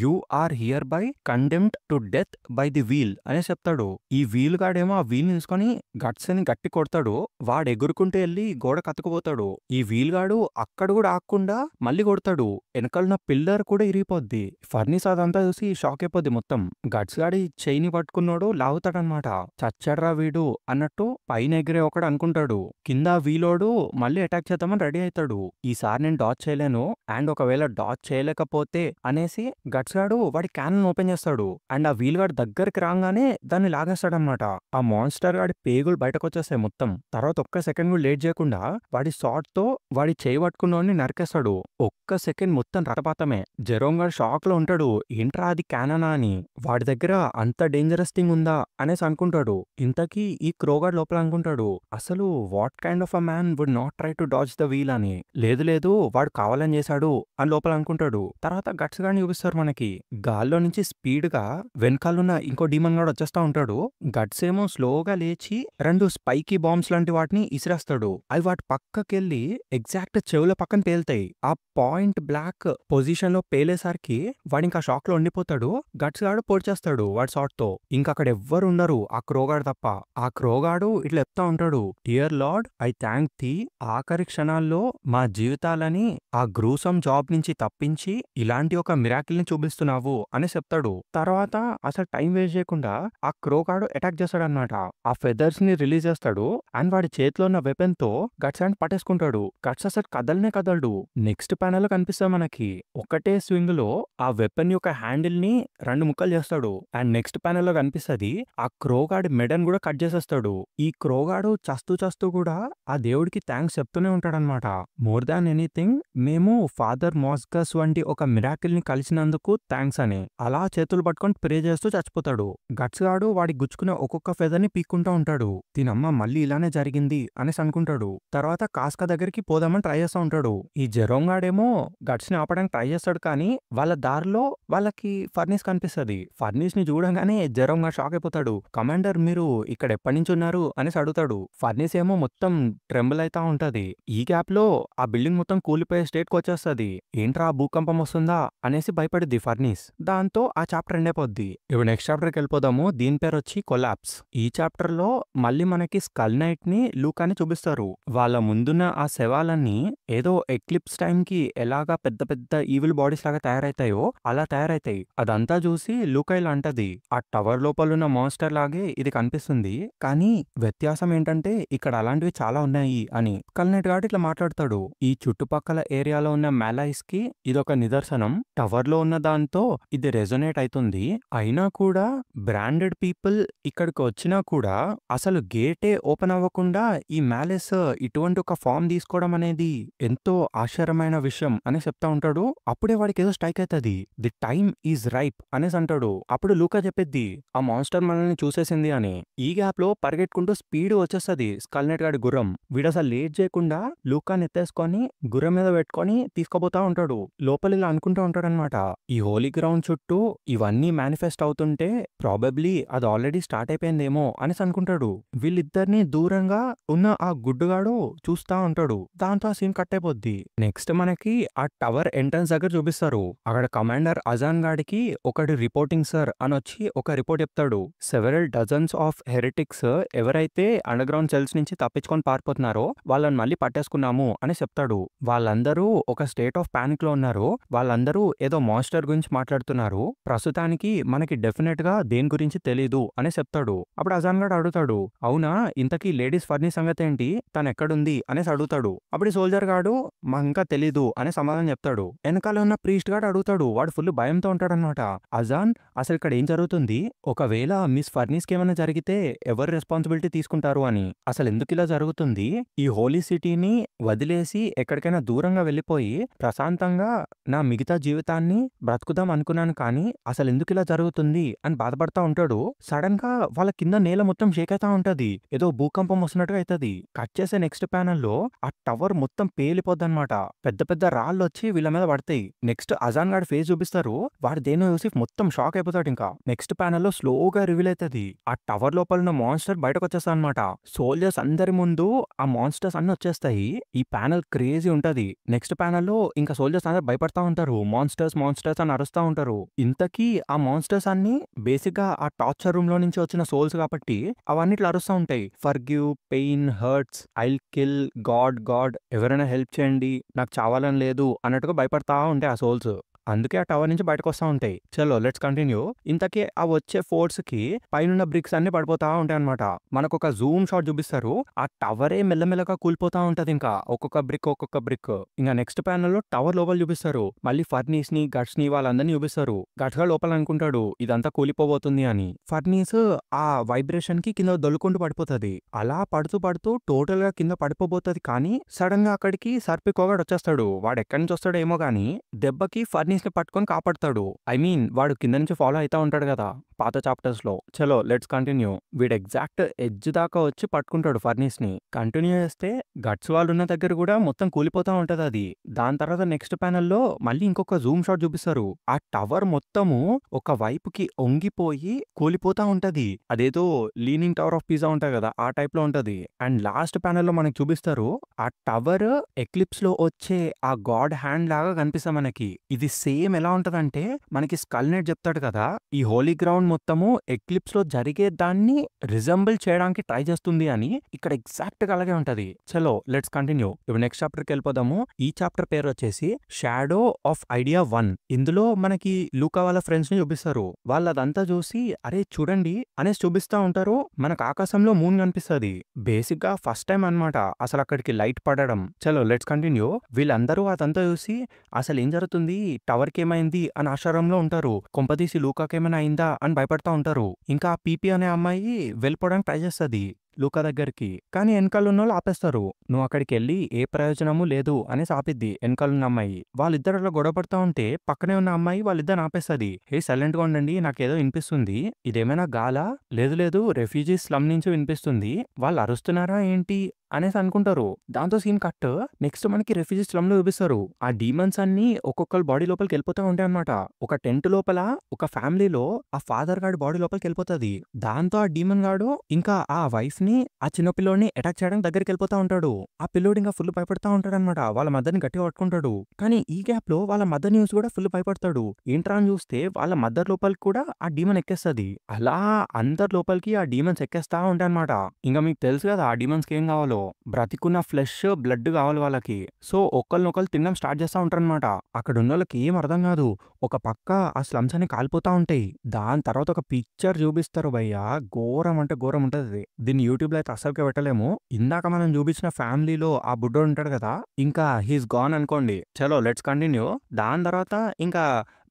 you are hereby condemned to death by the wheel అనే చెప్తాడు. ఈ వీల్ గాడేమో ఆ వీల్ తీసుకొని గట్స్ ని గట్టి కొడతాడు. వాడు ఎగురుకుంటూ వెళ్ళి గోడ కత్తుకుపోతాడు. ఈ వీల్ గాడు అక్కడ కూడా ఆగకుండా మళ్ళీ కొడతాడు. వెనకాలన్న పిల్లర్ కూడా ఇరిగిపోద్ది. ఫర్నిస్ అదంతా చూసి షాక్ అయిపోద్ది మొత్తం. గట్స్ గాడి చైని పట్టుకున్నాడు, లాగుతాడనమాట. చచ్చాడ్రా వీడు అన్నట్టు పైన ఎగిరే ఒకడు అనుకుంటాడు. కింద వీలోడు మళ్ళీ అటాక్ చేద్దామని రెడీ అవుతాడు. ఈసారి నేను డాచ్ చేయలేను, అండ్ ఒకవేళ డాచ్ చేయలేకపోతే అనేసి గట్స్ గాడు వాడి క్యానన్ ఓపెన్ చేస్తాడు. అండ్ ఆ వీల్ గాడు దగ్గరికి రాగానే దాన్ని లాగేస్తాడనమాట. ఆ మాన్స్టర్ గాడి పేగులు బయటకు వచ్చేస్తాయి మొత్తం. తర్వాత ఒక్క సెకండ్ కూడా లేట్ చేయకుండా వాడి షాట్ తో వాడి చేయి పట్టుకున్నోడిని నరికేస్తాడు. ఒక్క సెకండ్ మొత్తం రక్తపాతమే. జెరోమ్ గాడు షాక్ లో ఉంటాడు, ఏంట్రా అది క్యాననా అని. వాడి దగ్గర అంత డేంజరస్ థింగ్ ఉందా అనేసి అనుకుంటాడు. ఇంతకీ ఈ క్రోగాడ్ లోపల అనుకుంటాడు, అసలు what kind of a man would not try to touch the wheel అని. లేదు లేదు వాడు కావాలని చేశాడు అని లోపల అనుకుంటాడు. తర్వాత గట్స్ గాడిని చూపిస్తారు మనకి. గాల్లో నుంచి స్పీడ్ గా వెనకాలన్న ఇంకో డీమన్ గాడు వచ్చేస్తా ఉంటాడు. గట్స్ ఏమో స్లోగా లేచి రెండు స్పైకీ బాంబ్స్ లాంటి వాటిని ఇసిరేస్తాడు. అవి వాటి పక్కకెళ్ళి ఎగ్జాక్ట్ చెవుల పక్కన పేలుతాయి. ఆ పాయింట్ బ్లాక్ పొజిషన్ లో పేలేసరికి వాడు ఇంకా షాక్ లో ఉండిపోతాడు. గట్స్ గాడు పొడిచేస్తాడు వాడి షాట్ తో. ఇంకా అక్కడ ఎవ్వరు ఉండరు ఆ క్రోగాడు తప్ప. ఆ క్రోగాడు ఇట్లా చెప్తా ఉంటాడు, డియర్ లార్డ్, ఐ థ్యాంక్ థీ, ఆఖరి క్షణాల్లో మా జీవితాలని ఆ గ్రూసమ్ జాబ్ నుంచి తప్పించి ఇలాంటి ఒక మిరాకిల్ ని చూపిస్తున్నావు అని చెప్తాడు. తర్వాత అసలు టైం వేస్ట్ చేయకుండా ఆ క్రోగాడు అటాక్ చేస్తాడనమాట. ఆ ఫెదర్స్ ని రిలీజ్ చేస్తాడు అండ్ వాడి చేతిలో ఉన్న వెపన్ తో గట్స్ హ్యాండ్ పట్టేసుకుంటాడు. గట్స్ అసలు కదలనే కదలడు. నెక్స్ట్ ప్యానల్ లో కనిపిస్తాం మనకి. ఒకటే స్వింగ్ లో ఆ వెపన్ యొక్క హ్యాండిల్ ని రెండు ముక్కలు చేస్తాడు. అండ్ నెక్స్ట్ ప్యానల్ లో కనిపిస్తుంది ఆ క్రోగాడి మెడన్ కూడా కట్ చేసేస్తాడు. ఈ క్రోగాడు చస్తూ కూడా ఆ దేవుడికి థ్యాంక్స్ చెప్తూనే ఉంటాడనమాట. మోర్ దాన్ ఎనీథింగ్ మేము ఫాదర్ మాస్గస్ వంటి ఒక మిరాకిల్ ని కలిసినందుకు థ్యాంక్స్ అని అలా చేతులు పట్టుకొని ప్రే చేస్తూ చచ్చిపోతాడు. గట్స్ గాడు వాడి గుచ్చుకున్న ఒక్కొక్క ఫెదర్ ని పీక్కుంటా ఉంటాడు. దీనమ్మ మళ్ళీ ఇలానే జరిగింది అనేసి అనుకుంటాడు. తర్వాత కాస్కా దగ్గరికి పోదామని ట్రై చేస్తూ ఉంటాడు. ఈ జెరోమ్ గాడేమో గట్స్ ని ఆపడానికి ట్రై చేస్తాడు కానీ వాళ్ళ దారిలో వాళ్ళకి ఫర్నిస్ కనిపిస్తది. ఫర్నిస్‌ని చూడంగానే జెరోమ్‌గా షాక్ అయిపోతాడు. కమాండర్ మీరు ఇక్కడ ఎప్పటి నుంచి ఉన్నారు అనేసి అడుగుతాడు. ఫర్నిస్ ఏమో మొత్తం ట్రెంబుల్ అయితా ఉంటది. ఈ గ్యాప్‌లో ఆ బిల్డింగ్ మొత్తం కూలిపోయే స్టేట్‌కొచ్చేస్తది. ఏంట్రా భూకంపం వస్తుందా అనేసి భయపడిద్ది ఫర్నిస్. దాంతో ఆ చాప్టర్ ఎండ్ అయిపోద్ది. ఇప్పుడు నెక్స్ట్ చాప్టర్‌కెళ్ళిపోదాము. దీని పేరొచ్చి కొలాప్స్. ఈ చాప్టర్‌లో మళ్ళీ మనకి స్కల్ నైట్‌ని, లూకాని చూపిస్తారు. వాళ్ళ ముందున్న ఆ శవాలన్నీ ఏదో ఎక్లిప్స్ టైంకి ఎలాగా పెద్ద పెద్ద ఈవిల్ బాడీస్ లాగా తయారైతాయో అలా తయారైతాయి. అదంతా చూసి లూకా ఇలా అంటది, ఆ టవర్ లోపలున్న మాన్స్టర్ లాగే ఇది కనిపిస్తుంది. కానీ వ్యత్యాసం ఏంటంటే ఇక్కడ అలాంటివి చాలా ఉన్నాయి అని. స్కల్ నైట్ కాబట్టి ఇట్లా మాట్లాడతాడు. ఈ చుట్టుపక్కల ఏరియాలో ఉన్న మ్యాలైస్ కి ఇదొక నిదర్శనం. టవర్ లో ఉన్న దాంతో ఇది రెజొనేట్ అవుతుంది. అయినా కూడా బ్రాండెడ్ పీపుల్ ఇక్కడికి వచ్చినా కూడా అసలు గేటే ఓపెన్ అవ్వకుండా ఈ మ్యాలెస్ ఇటువంటి ఒక ఫామ్ తీసుకోవడం అనేది ఎంతో ఆశ్చర్యమైన విషయం అని చెప్తా ఉంటాడు. అప్పుడే వాడికి ఏదో స్ట్రైక్ అవుతుంది. ది టైమ్ ఈజ్ రైప్ అనేసి అంటాడు. అప్పుడు లూకా చెప్పిద్ది ఆ మాన్స్టర్ మనల్ని చూసేసింది అని. ఈ గ్యాప్ లో పరిగెట్టుకుంటూ స్పీడ్ వచ్చేస్తుంది స్కల్ నైట్ గాడి గుర్రం. వీడు అసలు లేట్ చేయకుండా లూకాని ఎత్తేసుకొని గుర్రం మీద పెట్టుకొని తీసుకుపోతా ఉంటాడు. లోపల ఇలా అనుకుంటూ ఉంటాడనమాట, ఈ హోలీ గ్రౌండ్ చుట్టూ ఇవన్నీ మేనిఫెస్ట్ అవుతుంటే ప్రాబబ్లీ అది ఆల్రెడీ స్టార్ట్ అయిపోయిందేమో అనేసి అనుకుంటాడు. వీళ్ళిద్దరిని దూరంగా ఉన్న ఆ గుడ్డుగాడు చూస్తా ఉంటాడు. దాంతో ఆ సీన్ కట్ అయిపోద్ది. నెక్స్ట్ మనకి ఆ టవర్ ఎంట్రన్స్ దగ్గర చూపిస్తారు. అక్కడ కమాండర్ అజాన్ గాడికి ఒకటి రిపోర్టింగ్ సర్ అని వచ్చి ఒక రిపోర్ట్ చెప్తాడు. సెవెరల్ డజన్స్ ఆఫ్ హెరిటిక్స్ ఎవరైతే అండర్ గ్రౌండ్ సెల్స్ నుంచి తప్పించుకొని పారిపోతున్నారో వాళ్ళని మళ్ళీ పట్టేసుకున్నాము అని చెప్తాడు. వాళ్ళందరూ ఒక స్టేట్ ఆఫ్ పానిక్ లో ఉన్నారు. వాళ్ళందరూ ఏదో మాన్స్టర్ గురించి మాట్లాడుతున్నారు. ప్రస్తుతానికి మనకి డెఫినెట్ గా దేని గురించి తెలీదు అని చెప్తాడు. అప్పుడు అజాన్ గాడు అడుగుతాడు, అవునా ఇంతకీ లేడీస్ ఫర్నీ సంగతి ఏంటి, తను ఎక్కడుంది అనేసి అడుగుతాడు. అప్పుడు సోల్జర్ గాడు మా ఇంకా తెలీదు అనే సమాధానం చెప్తాడు. వెనకాల ఉన్న ప్రీస్ట్ గాడు అడుగుతాడు. వాడు ఫుల్ భయంతో ఉంటాడనమాట. అజాన్ అసలు ఇక్కడ ఏం జరుగుతుంది, ఒకవేళ మిస్ ఫర్నీస్ కి ఏమైనా జరిగితే ఎవరు రెస్పాన్సిబిలిటీ తీసుకుంటారు అని, అసలు ఎందుకు ఇలా జరుగుతుంది, ఈ హోలీ సిటీని వదిలేసి ఎక్కడికైనా దూరంగా వెళ్ళిపోయి ప్రశాంతంగా నా మిగతా జీవితాన్ని బ్రతుకుదాం అనుకున్నాను కానీ అసలు ఎందుకు ఇలా జరుగుతుంది అని బాధపడతా ఉంటాడు. సడన్ గా వాళ్ళ కింద నేల మొత్తం షేక్ అవుతా ఉంటది. ఏదో భూకంపం వస్తున్నట్టుగా అవుతుంది. కట్ చేసే నెక్స్ట్ ప్యానల్ లో ఆ టవర్ మొత్తం పేలిపోద్ది అనమాట. పెద్ద పెద్ద రాళ్ళు వచ్చి వీళ్ళ మీద పడతాయి. నెక్స్ట్ అజాన్ గాడి ఫేస్ చూపిస్తారు. వాడు దేనో చూసి మొత్తం షాక్ అయిపోతాడు. ఇంకా నెక్స్ట్ ప్యానల్ లో స్లోగా రివీల్ అవుతుంది. ఆ టవర్ లోపల ఉన్న మాన్స్టర్ బయటకు వచ్చేస్తా అనమాట. సోల్జర్స్ అందరి ముందు ఆ మాన్స్టర్స్ అన్ని వచ్చేస్తాయి. ఈ ప్యానల్ క్రేజీ ఉంటది. నెక్స్ట్ ప్యానల్ లో ఇంకా సోల్జర్స్ అందరు భయపడతా ఉంటారు. మాన్స్టర్స్ మాన్స్టర్స్ అని అరుస్తా ఉంటారు. ఇంతకీ ఆ మాన్స్టర్స్ అన్ని బేసిక్ గా ఆ టార్చర్ రూమ్ లో నుంచి వచ్చిన సోల్స్ కాబట్టి అవన్నీ ఇట్లా అరుస్తూ ఉంటాయి. Forgive, pain, hurts, I'll kill, god god, ఎవరైనా హెల్ప్ చేయండి, నాకు చావాలని లేదు అన్నట్టుగా భయపడతా ఉంటాయి ఆ సోల్స్. అందుకే ఆ టవర్ నుంచి బయటకు వస్తూ ఉంటాయి. చలో లెట్స్ కంటిన్యూ. ఇంతకీ ఆ వచ్చే ఫోర్స్ కి పైన బ్రిక్స్ అన్ని పడిపోతా ఉంటాయి అనమాట. మనకు ఒక జూమ్ షాట్ చూపిస్తారు. ఆ టవరే మెల్లమెల్లగా కూలిపోతా ఉంటది. ఇంకా ఒక్కొక్క బ్రిక్ ఒక్కొక్క బ్రిక్. ఇంకా నెక్స్ట్ ప్యానల్ లో టవర్ లోపల చూపిస్తారు. మళ్ళీ ఫర్నీస్ ని, గట్స్ ని వాళ్ళందరినీ చూపిస్తారు. గట్స్ గా లోపల అనుకుంటాడు ఇదంతా కూలిపోబోతుంది అని. ఫర్నీస్ ఆ వైబ్రేషన్ కి కింద దొల్లుకుంటూ పడిపోతుంది. అలా పడుతూ పడుతూ టోటల్ గా కింద పడిపోబోతుంది. కానీ సడన్ గా అక్కడికి సర్పికోగాడు వచ్చేస్తాడు. వాడు ఎక్కడి నుంచి వస్తాడో ఏమో గానీ దెబ్బకి ఫర్నీస్ ని పట్టుకొని కాపాడతాడు. ఐ మీన్ వాడు కింద నుంచి ఫాలో అవుతా ఉంటాడు కదా పాత చాప్టర్స్ లో. చలో లెట్స్ కంటిన్యూ. వీడు ఎగ్జాక్ట్ ఎడ్జ్ దాకా వచ్చి పట్టుకుంటాడు ఫర్నీస్ ని. కంటిన్యూ చేస్తే గట్స్ వాళ్ళు ఉన్న దగ్గర కూడా మొత్తం కూలిపోతా ఉంటది అది. దాని తర్వాత నెక్స్ట్ ప్యానల్ లో మళ్ళీ ఇంకొక జూమ్ షాట్ చూపిస్తారు. ఆ టవర్ మొత్తము ఒక వైపుకి ఒంగిపోయి కూలిపోతా ఉంటది. అదేదో లీనింగ్ టవర్ ఆఫ్ పిజ్జా ఉంటాయి కదా ఆ టైప్ లో ఉంటది. అండ్ లాస్ట్ ప్యానల్ లో మనకి చూపిస్తారు ఆ టవర్ ఎక్లిప్స్ లో వచ్చే ఆ గాడ్ హ్యాండ్ లాగా కనిపిస్తా మనకి. ఇది సేమ్ ఎలా ఉంటదంటే మనకి స్కల్ నైట్ చెప్తాడు కదా ఈ హోలీ గ్రౌండ్ మొత్తము ఎక్లిప్స్ లో జరిగే దాన్ని రిజంబుల్ చేయడానికి ట్రై చేస్తుంది అని. ఇక్కడ ఎగ్జాక్ట్ గా అలాగే ఉంటది. చలో లెట్స్ కంటిన్యూ. ఇప్పుడు నెక్స్ట్ చాప్టర్ కి వెళ్ళిపోదాము. ఈ చాప్టర్ పేరు వచ్చేసి షాడో ఆఫ్ ఐడియా 1. ఇందులో మనకి లూకా వాళ్ళ ఫ్రెండ్స్ ని చూపిస్తారు. వాళ్ళు అదంతా చూసి అరే చూడండి అనేసి చూపిస్తా ఉంటారు. మనకు ఆకాశంలో మూన్ కనిపిస్తుంది. బేసిక్ గా ఫస్ట్ టైం అనమాట అసలు అక్కడికి లైట్ పడడం. చలో లెట్స్ కంటిన్యూ. వీళ్ళందరూ అదంతా చూసి అసలు ఏం జరుగుతుంది, టవర్ కి ఏమైంది అని ఆశ్చర్యంలో ఉంటారు. కొంపదీసి లూకాకి ఏమైనా అయిందా అని భయపడతా ఉంటారు. ఇంకా పీపీ అనే అమ్మాయి వెళ్ళిపోవడానికి ట్రై చేస్తుంది. లూకా దగ్గరికి. కానీ ఎనకాలున్నోళ్ళు ఆపేస్తారు. నువ్వు అక్కడికెళ్ళి ఏ ప్రయోజనము లేదు అనేసి ఆపిద్ది ఎనకాలున్న అమ్మాయి. వాళ్ళిద్దరు అలా గొడవ పడతా ఉంటే పక్కనే ఉన్న అమ్మాయి వాళ్ళిద్దరిని ఆపేస్తది. "హే సైలెంట్‌గా ఉండండి. నాకేదో వినిపిస్తుంది. ఇదేమైనా గాలా? లేదు లేదు రెఫ్యూజీస్ స్లమ్ నుంచి వినిపిస్తుంది. వాళ్ళు అరుస్తున్నారా ఏంటి?" అనేసి అనుకుంటారు. దాంతో సీన్ కట్. నెక్స్ట్ మనకి రెఫ్యూజీస్ స్లమ్‌లో చూపిస్తారు. ఆ డీమన్స్ అన్నీ ఒక్కొక్కళ్ళ బాడీ లోపలికెళ్ళిపోతా ఉంటాయన్నమాట. ఒక టెంట్ లోపల ఒక ఫ్యామిలీలో ఆ ఫాదర్ గాడి బాడీ లోపలికెళ్ళిపోతది. దాంతో ఆ డీమన్ గాడు ఇంకా ఆ వైఫ్‌ని, ఆ చిన్న పిల్లోడిని అటాక్ చేయడానికి దగ్గరికెళ్ళిపోతా ఉంటాడు. ఆ పిల్లోడు ఇంకా ఫుల్ భయపడతా ఉంటాడన్నమాట. వాళ్ళ మదర్‌ని గట్టిగా పట్టుకుంటాడు. కానీ ఈ గ్యాప్‌లో వాళ్ళ మదర్ న్యూస్ కూడా ఫుల్ భయపడతాడు. ఏంట్రా అని చూస్తే వాళ్ళ మదర్ లోపలికి కూడా ఆ డీమన్ ఎక్కేస్తది. అలా అందరి లోపలికి ఆ డీమన్స్ ఎక్కేస్తా ఉంటాయన్నమాట. ఇంక మీకు తెలుసు కదా ఆ డీమన్స్‌కి ఏం కావాలో. బ్రతికున్న ఫ్లెష్, బ్లడ్ కావాలి వాళ్ళకి. సో ఒకళ్ళనొకళ్ళు తినడం స్టార్ట్ చేస్తా ఉంటారన్నమాట. అక్కడున్నోళ్ళకి ఏం అర్థం కాదు. ఒక పక్క ఆ స్లమ్స్ అన్ని కాలిపోతా ఉంటాయి. దాని తర్వాత ఒక పిక్చర్ చూపిస్తారు భయ్యా. ఘోరం అంటే ఘోరం ఉంటదది. దీన్ని యూట్యూబ్‌లో అయితే అస్సలకే పెట్టలేము. ఇందాక మనం చూపించిన ఫ్యామిలీలో ఆ బుడ్డోడు ఉంటాడు కదా! ఇంకా హీస్ గాన్ అనుకోండి. చలో లెట్స్ కంటిన్యూ. దాని తర్వాత ఇంకా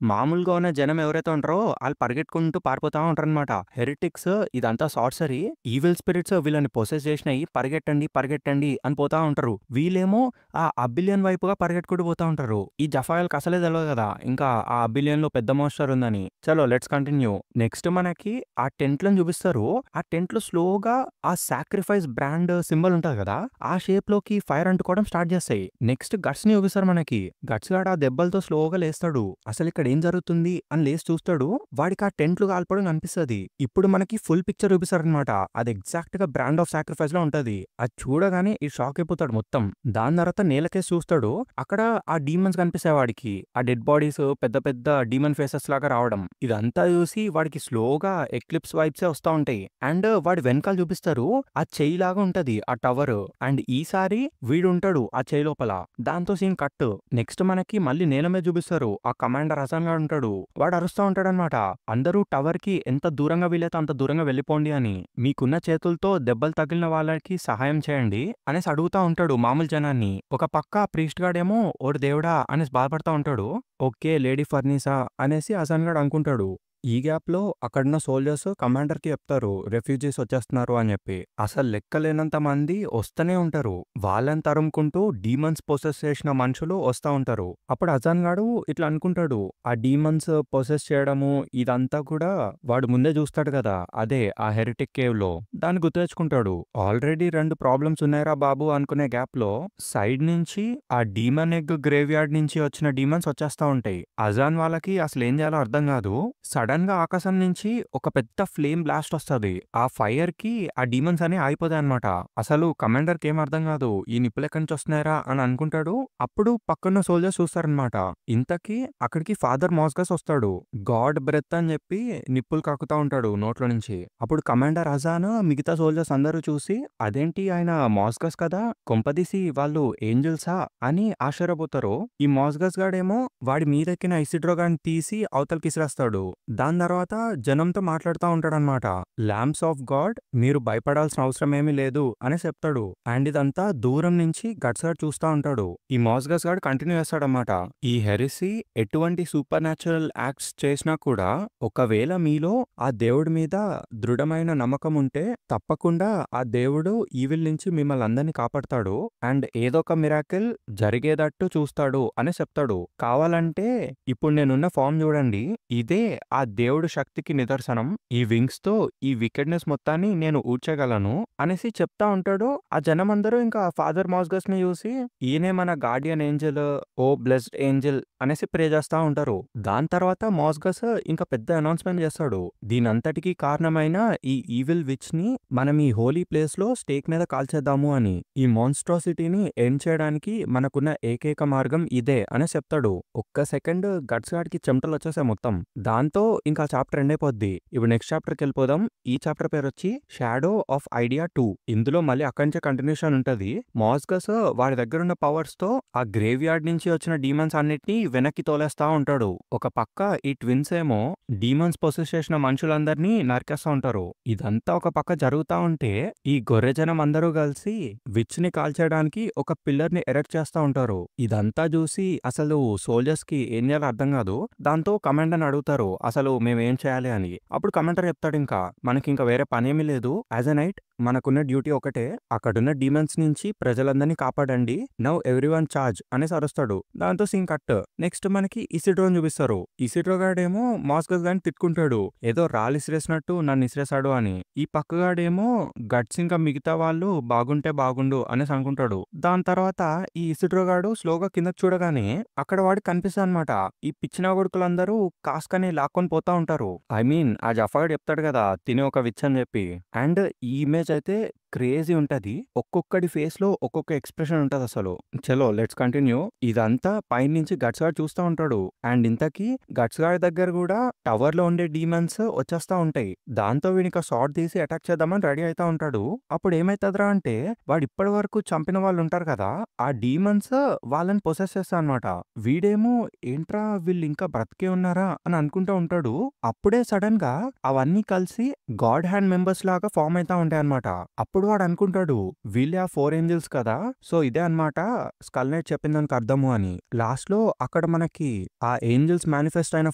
మామూలుగా ఉన్న జనం ఎవరైతే ఉంటారో ఆళ్ళు పరిగెట్టుకుంటూ పారిపోతా ఉంటారన్నమాట. హెరిటిక్స్ ఇదంతా సార్సరీ. ఈవిల్ స్పిరిట్స్ వీళ్ళని పొసెస్ చేసినయి. పరిగెట్టండి, పరిగెట్టండి అని పోతా ఉంటారు. వీళ్ళేమో ఆ అబిలియన్ వైపుగా పరిగెట్టుకుంటూ పోతా ఉంటారు. ఈ జఫాయల్‌కి అసలే తెలవదు కదా! ఇంకా ఆ అబిలియన్‌లో పెద్ద మోన్స్టర్ ఉందని. చలో లెట్స్ కంటిన్యూ. నెక్స్ట్ మనకి ఆ టెంట్‌లను చూపిస్తారు. ఆ టెంట్‌లు స్లోగా ఆ సాక్రిఫైస్ బ్రాండ్ సింబల్ ఉంటది కదా! ఆ షేప్‌లోకి ఫైర్ అంటుకోవడం స్టార్ట్ చేస్తాయి. నెక్స్ట్ గట్స్‌ని చూపిస్తారు మనకి. గట్స్ గాడు ఆ దెబ్బలతో స్లోగా లేస్తాడు. అసలిక్కడ ఏం జరుగుతుంది అని లేసి చూస్తాడు. వాడికి ఆ టెంట్లు కాలిపోవడం కనిపిస్తది. ఇప్పుడు మనకి ఫుల్ పిక్చర్ చూపిస్తారనమాట. అది ఎగ్జాక్ట్‌గా బ్రాండ్ ఆఫ్ సాక్రిఫైస్‌లో ఉంటది. అది చూడగానే ఈ షాక్ అయిపోతాడు మొత్తం. దాని తర్వాత నేలకేసి చూస్తాడు. అక్కడ ఆ డీమన్స్ కనిపిస్తాయి వాడికి. ఆ డెడ్ బాడీస్ పెద్ద పెద్ద డీమన్ ఫేసెస్ లాగా రావడం. ఇదంతా చూసి వాడికి స్లోగా ఎక్లిప్స్ వైబ్సే వస్తా ఉంటాయి. అండ్ వాడి వెనకాల చూపిస్తారు. ఆ చెయ్యి లాగా ఉంటది ఆ టవర్. అండ్ ఈసారి వీడుంటాడు ఆ చెయ్యి లోపల. దాంతో సీన్ కట్. నెక్స్ట్ మనకి మళ్ళీ నేల మీద చూపిస్తారు. ఆ కమాండర్ హసన్ గాడు ఉంటాడు. వాడు అరుస్తా ఉంటాడనమాట. అందరూ టవర్ కి ఎంత దూరంగా వీలైతే అంత దూరంగా వెళ్ళిపోండి అని. మీకున్న చేతులతో దెబ్బలు తగిలిన వాళ్ళకి సహాయం చేయండి అనేసి అడుగుతా ఉంటాడు మామూలు జనాన్ని. ఒక పక్క ప్రీస్ట్ గాడేమో ఓరి దేవుడా అనేసి బాధపడతా ఉంటాడు. ఓకే లేడీ ఫర్నీసా అనేసి హసన్ గాడు అనుకుంటాడు. ఈ గ్యాప్‌లో అక్కడున్న సోల్జర్స్ కమాండర్‌కి చెప్తారు. రెఫ్యూజీస్ వచ్చేస్తున్నారు అని చెప్పి. అసలు లెక్కలేనంత మంది వస్తనే ఉంటారు. వాళ్ళని తరుముకుంటూ డీమన్స్ పొసెస్ చేసిన మనుషులు వస్తా ఉంటారు. అప్పుడు హసన్ గాడు ఇట్లా అనుకుంటాడు. ఆ డీమన్స్ పొసెస్ చేయడము ఇదంతా కూడా వాడు ముందే చూస్తాడు కదా! అదే ఆ హెరిటిక్ కేవ్‌లో. దాన్ని గుర్తు తెచ్చుకుంటాడు. ఆల్రెడీ 2 ప్రాబ్లమ్స్ ఉన్నాయిరా బాబు అనుకునే గ్యాప్‌లో సైడ్ నుంచి ఆ డీమన్ ఎగ్ గ్రేవ్‌యార్డ్ నుంచి వచ్చిన డీమన్స్ వచ్చేస్తా ఉంటాయి. అజాన్ వాళ్ళకి అసలేం చేయాలో అర్థం కాదు. సడన్‌గా ఆకాశం నుంచి ఒక పెద్ద ఫ్లేమ్ బ్లాస్ట్ వస్తది. ఆ ఫైర్‌కి ఆ డీమన్స్ అన్ని ఆగిపోతాయన్నమాట. అసలు కమాండర్‌కి ఏం అర్థం కాదు. ఈ నిప్పులెక్కడి నుంచి వస్తున్నాయిరా అని అనుకుంటాడు. అప్పుడు పక్కన సోల్జర్స్ చూస్తారనమాట. ఇంతకీ అక్కడికి ఫాదర్ మాస్గస్ వస్తాడు. గాడ్ బ్రెత్ అని చెప్పి నిప్పులు కక్కుతా ఉంటాడు నోట్లో నుంచి. అప్పుడు కమాండర్ అజాన్ మిగతా సోల్జర్స్ అందరూ చూసి అదేంటి ఆయన మాస్గస్ కదా! కొంపదీసి వాళ్ళు ఏంజెల్సా అని ఆశ్చర్యపోతారు. ఈ మాస్గస్ గాడేమో వాడి మీదెక్కిన ఇసిడ్రో గాడిని తీసి అవతలకి ఇసిరేస్తాడు. దాని తర్వాత జనంతో మాట్లాడుతా ఉంటాడనమాట. ల్యాంప్స్ ఆఫ్ గాడ్ మీరు భయపడాల్సిన అవసరం ఏమీ లేదు అని చెప్తాడు. అండ్ ఇదంతా దూరం నుంచి గట్స్ గాడు చూస్తా ఉంటాడు. ఈ మాస్గస్ గాడు కంటిన్యూ చేస్తాడనమాట. ఈ హెరిసీ ఎటువంటి సూపర్ న్యాచురల్ యాక్ట్స్ చేసినా కూడా ఒకవేళ మీలో ఆ దేవుడి మీద దృఢమైన నమ్మకం ఉంటే తప్పకుండా ఆ దేవుడు ఈవిల్ నుంచి మిమ్మల్ని అందరినీ కాపాడతాడు. అండ్ ఏదో ఒక మిరాకిల్ జరిగేటట్టు చూస్తాడు అని చెప్తాడు. కావాలంటే ఇప్పుడు నేనున్న ఫామ్ చూడండి. ఇదే ఆ దేవుడు శక్తికి నిదర్శనం. ఈ వింగ్స్ తో ఈ వికెడ్నెస్ మొత్తాన్ని నేను ఊడ్చగలను అనేసి చెప్తా ఉంటాడు. ఆ జనం అందరూ ఇంకా ఫాదర్ మాస్గస్ ని చూసి ఈయనే మన గార్డియన్ ఏంజెల్, ఓ బ్లెస్డ్ ఏంజెల్ అనేసి ప్రే చేస్తా ఉంటారు. దాని తర్వాత మాస్గస్ ఇంకా పెద్ద అనౌన్స్మెంట్ చేస్తాడు. దీనంతటికీ కారణమైన ఈ ఈవిల్ విచ్ ని మనం ఈ హోలీ ప్లేస్ లో స్టేక్ మీద కాల్చేద్దాము అని. ఈ మాన్స్ట్రాసిటీని ఎండ్ చేయడానికి మనకున్న ఏకైక మార్గం ఇదే అని చెప్తాడు. ఒక్క సెకండ్ గట్స్ గాడికి చెమటలు వచ్చేసాయి మొత్తం. దాంతో ఇంకా చాప్టర్ ఎండ్ అయిపోద్ది. ఇప్పుడు నెక్స్ట్ చాప్టర్కి వెళ్ళిపోదాం. ఈ చాప్టర్ పేరు వచ్చి షాడో ఆఫ్ ఐడియా 2. ఇందులో మళ్ళీ అక్కడి నుంచే కంటిన్యూషన్ ఉంటది. మాస్గస్ వాడి దగ్గర ఉన్న పవర్స్ తో ఆ గ్రేవ్ యార్డ్ నుంచి వచ్చిన డీమన్స్ అన్నిటిని వెనక్కి తోలేస్తా ఉంటాడు. ఒక పక్క ఈ ట్విన్స్ ఏమో డీమన్స్ పొసెస్ చేసిన మనుషులందరినీ నరికేస్తా ఉంటారు. ఇదంతా ఒక పక్క జరుగుతా ఉంటే ఈ గొర్రె జనం అందరూ కలిసి విచ్ ని కాల్చేయడానికి ఒక పిల్లర్ ని ఎరెక్ట్ చేస్తా ఉంటారు. ఇదంతా చూసి అసలు సోల్జర్స్ కి ఏం చేయాలో అర్థం కాదు. దాంతో కమాండర్ అడుగుతారు అసలు మేమేం చేయాలి అని. అప్పుడు కమాండర్ చెప్తాడు ఇంకా మనకి ఇంకా వేరే పనేమీ లేదు. యాజ్ ఎ నైట్ మనకున్న డ్యూటీ ఒకటే, అక్కడున్న డీమన్స్ నుంచి ప్రజలందరినీ కాపాడండి. నౌ ఎవ్రీవన్ చార్జ్ అనేసి అరుస్తాడు. దాంతో సీన్ కట్. నెక్స్ట్ మనకి ఇసిడ్రోని చూపిస్తారు. ఇసిడ్రో గాడేమో మాస్కస్ గాని తిట్టుకుంటాడు. ఏదో రాళ్ళు ఇసిరేసినట్టు నన్ను ఇసిరేసాడు అని. ఈ పక్కగాడేమో గట్స్ ఇంకా మిగతా వాళ్ళు బాగుంటే బాగుండు అనేసి అనుకుంటాడు. దాని తర్వాత ఈ ఇసిడ్రో గాడు స్లోగా కిందకి చూడగానే అక్కడ వాడికి కనిపిస్తుంది అనమాట. ఈ పిచ్చిన కొడుకులందరూ కాస్కని లాక్కొని పోతా ఉంటారు. ఐ మీన్ ఆ జఫాగాడు చెప్తాడు కదా తిని ఒక విచ్ అని చెప్పి. అండ్ ఈ ఇమేజ్ అయితే క్రేజీ ఉంటది. ఒక్కొక్కడి ఫేస్ లో ఒక్కొక్క ఎక్స్ప్రెషన్ ఉంటది అసలు. చలో లెట్స్ కంటిన్యూ. ఇదంతా పైనుంచి గట్స్ గాడు చూస్తా ఉంటాడు. అండ్ ఇంతకీ గట్స్ గాడి దగ్గర కూడా టవర్ లో ఉండే డీమన్స్ వచ్చేస్తా ఉంటాయి. దాంతో వీడికి షార్ట్ తీసి అటాక్ చేద్దామని రెడీ అవుతా ఉంటాడు. అప్పుడు ఏమైతుందిరా అంటే వాడు ఇప్పటి వరకు చంపిన వాళ్ళు ఉంటారు కదా, ఆ డీమన్స్ వాళ్ళని పొసెస్ చేస్తా అనమాట. వీడేమో ఏంట్రా వీళ్ళు ఇంకా బ్రతికే ఉన్నారా అని అనుకుంటా ఉంటాడు. అప్పుడే సడన్ గా అవన్నీ కలిసి గాడ్ హ్యాండ్ మెంబర్స్ లాగా ఫామ్ అవుతా ఉంటాయి అనమాట. అప్పుడు వాడు అనుకుంటాడు వీళ్ళే ఆ 4 ఏంజల్స్ కదా, సో ఇదే అనమాట స్కల్ నైట్ చెప్పిన దానికి అర్థము అని. లాస్ట్ లో అక్కడ మనకి ఆ ఏంజల్స్ మేనిఫెస్ట్ అయిన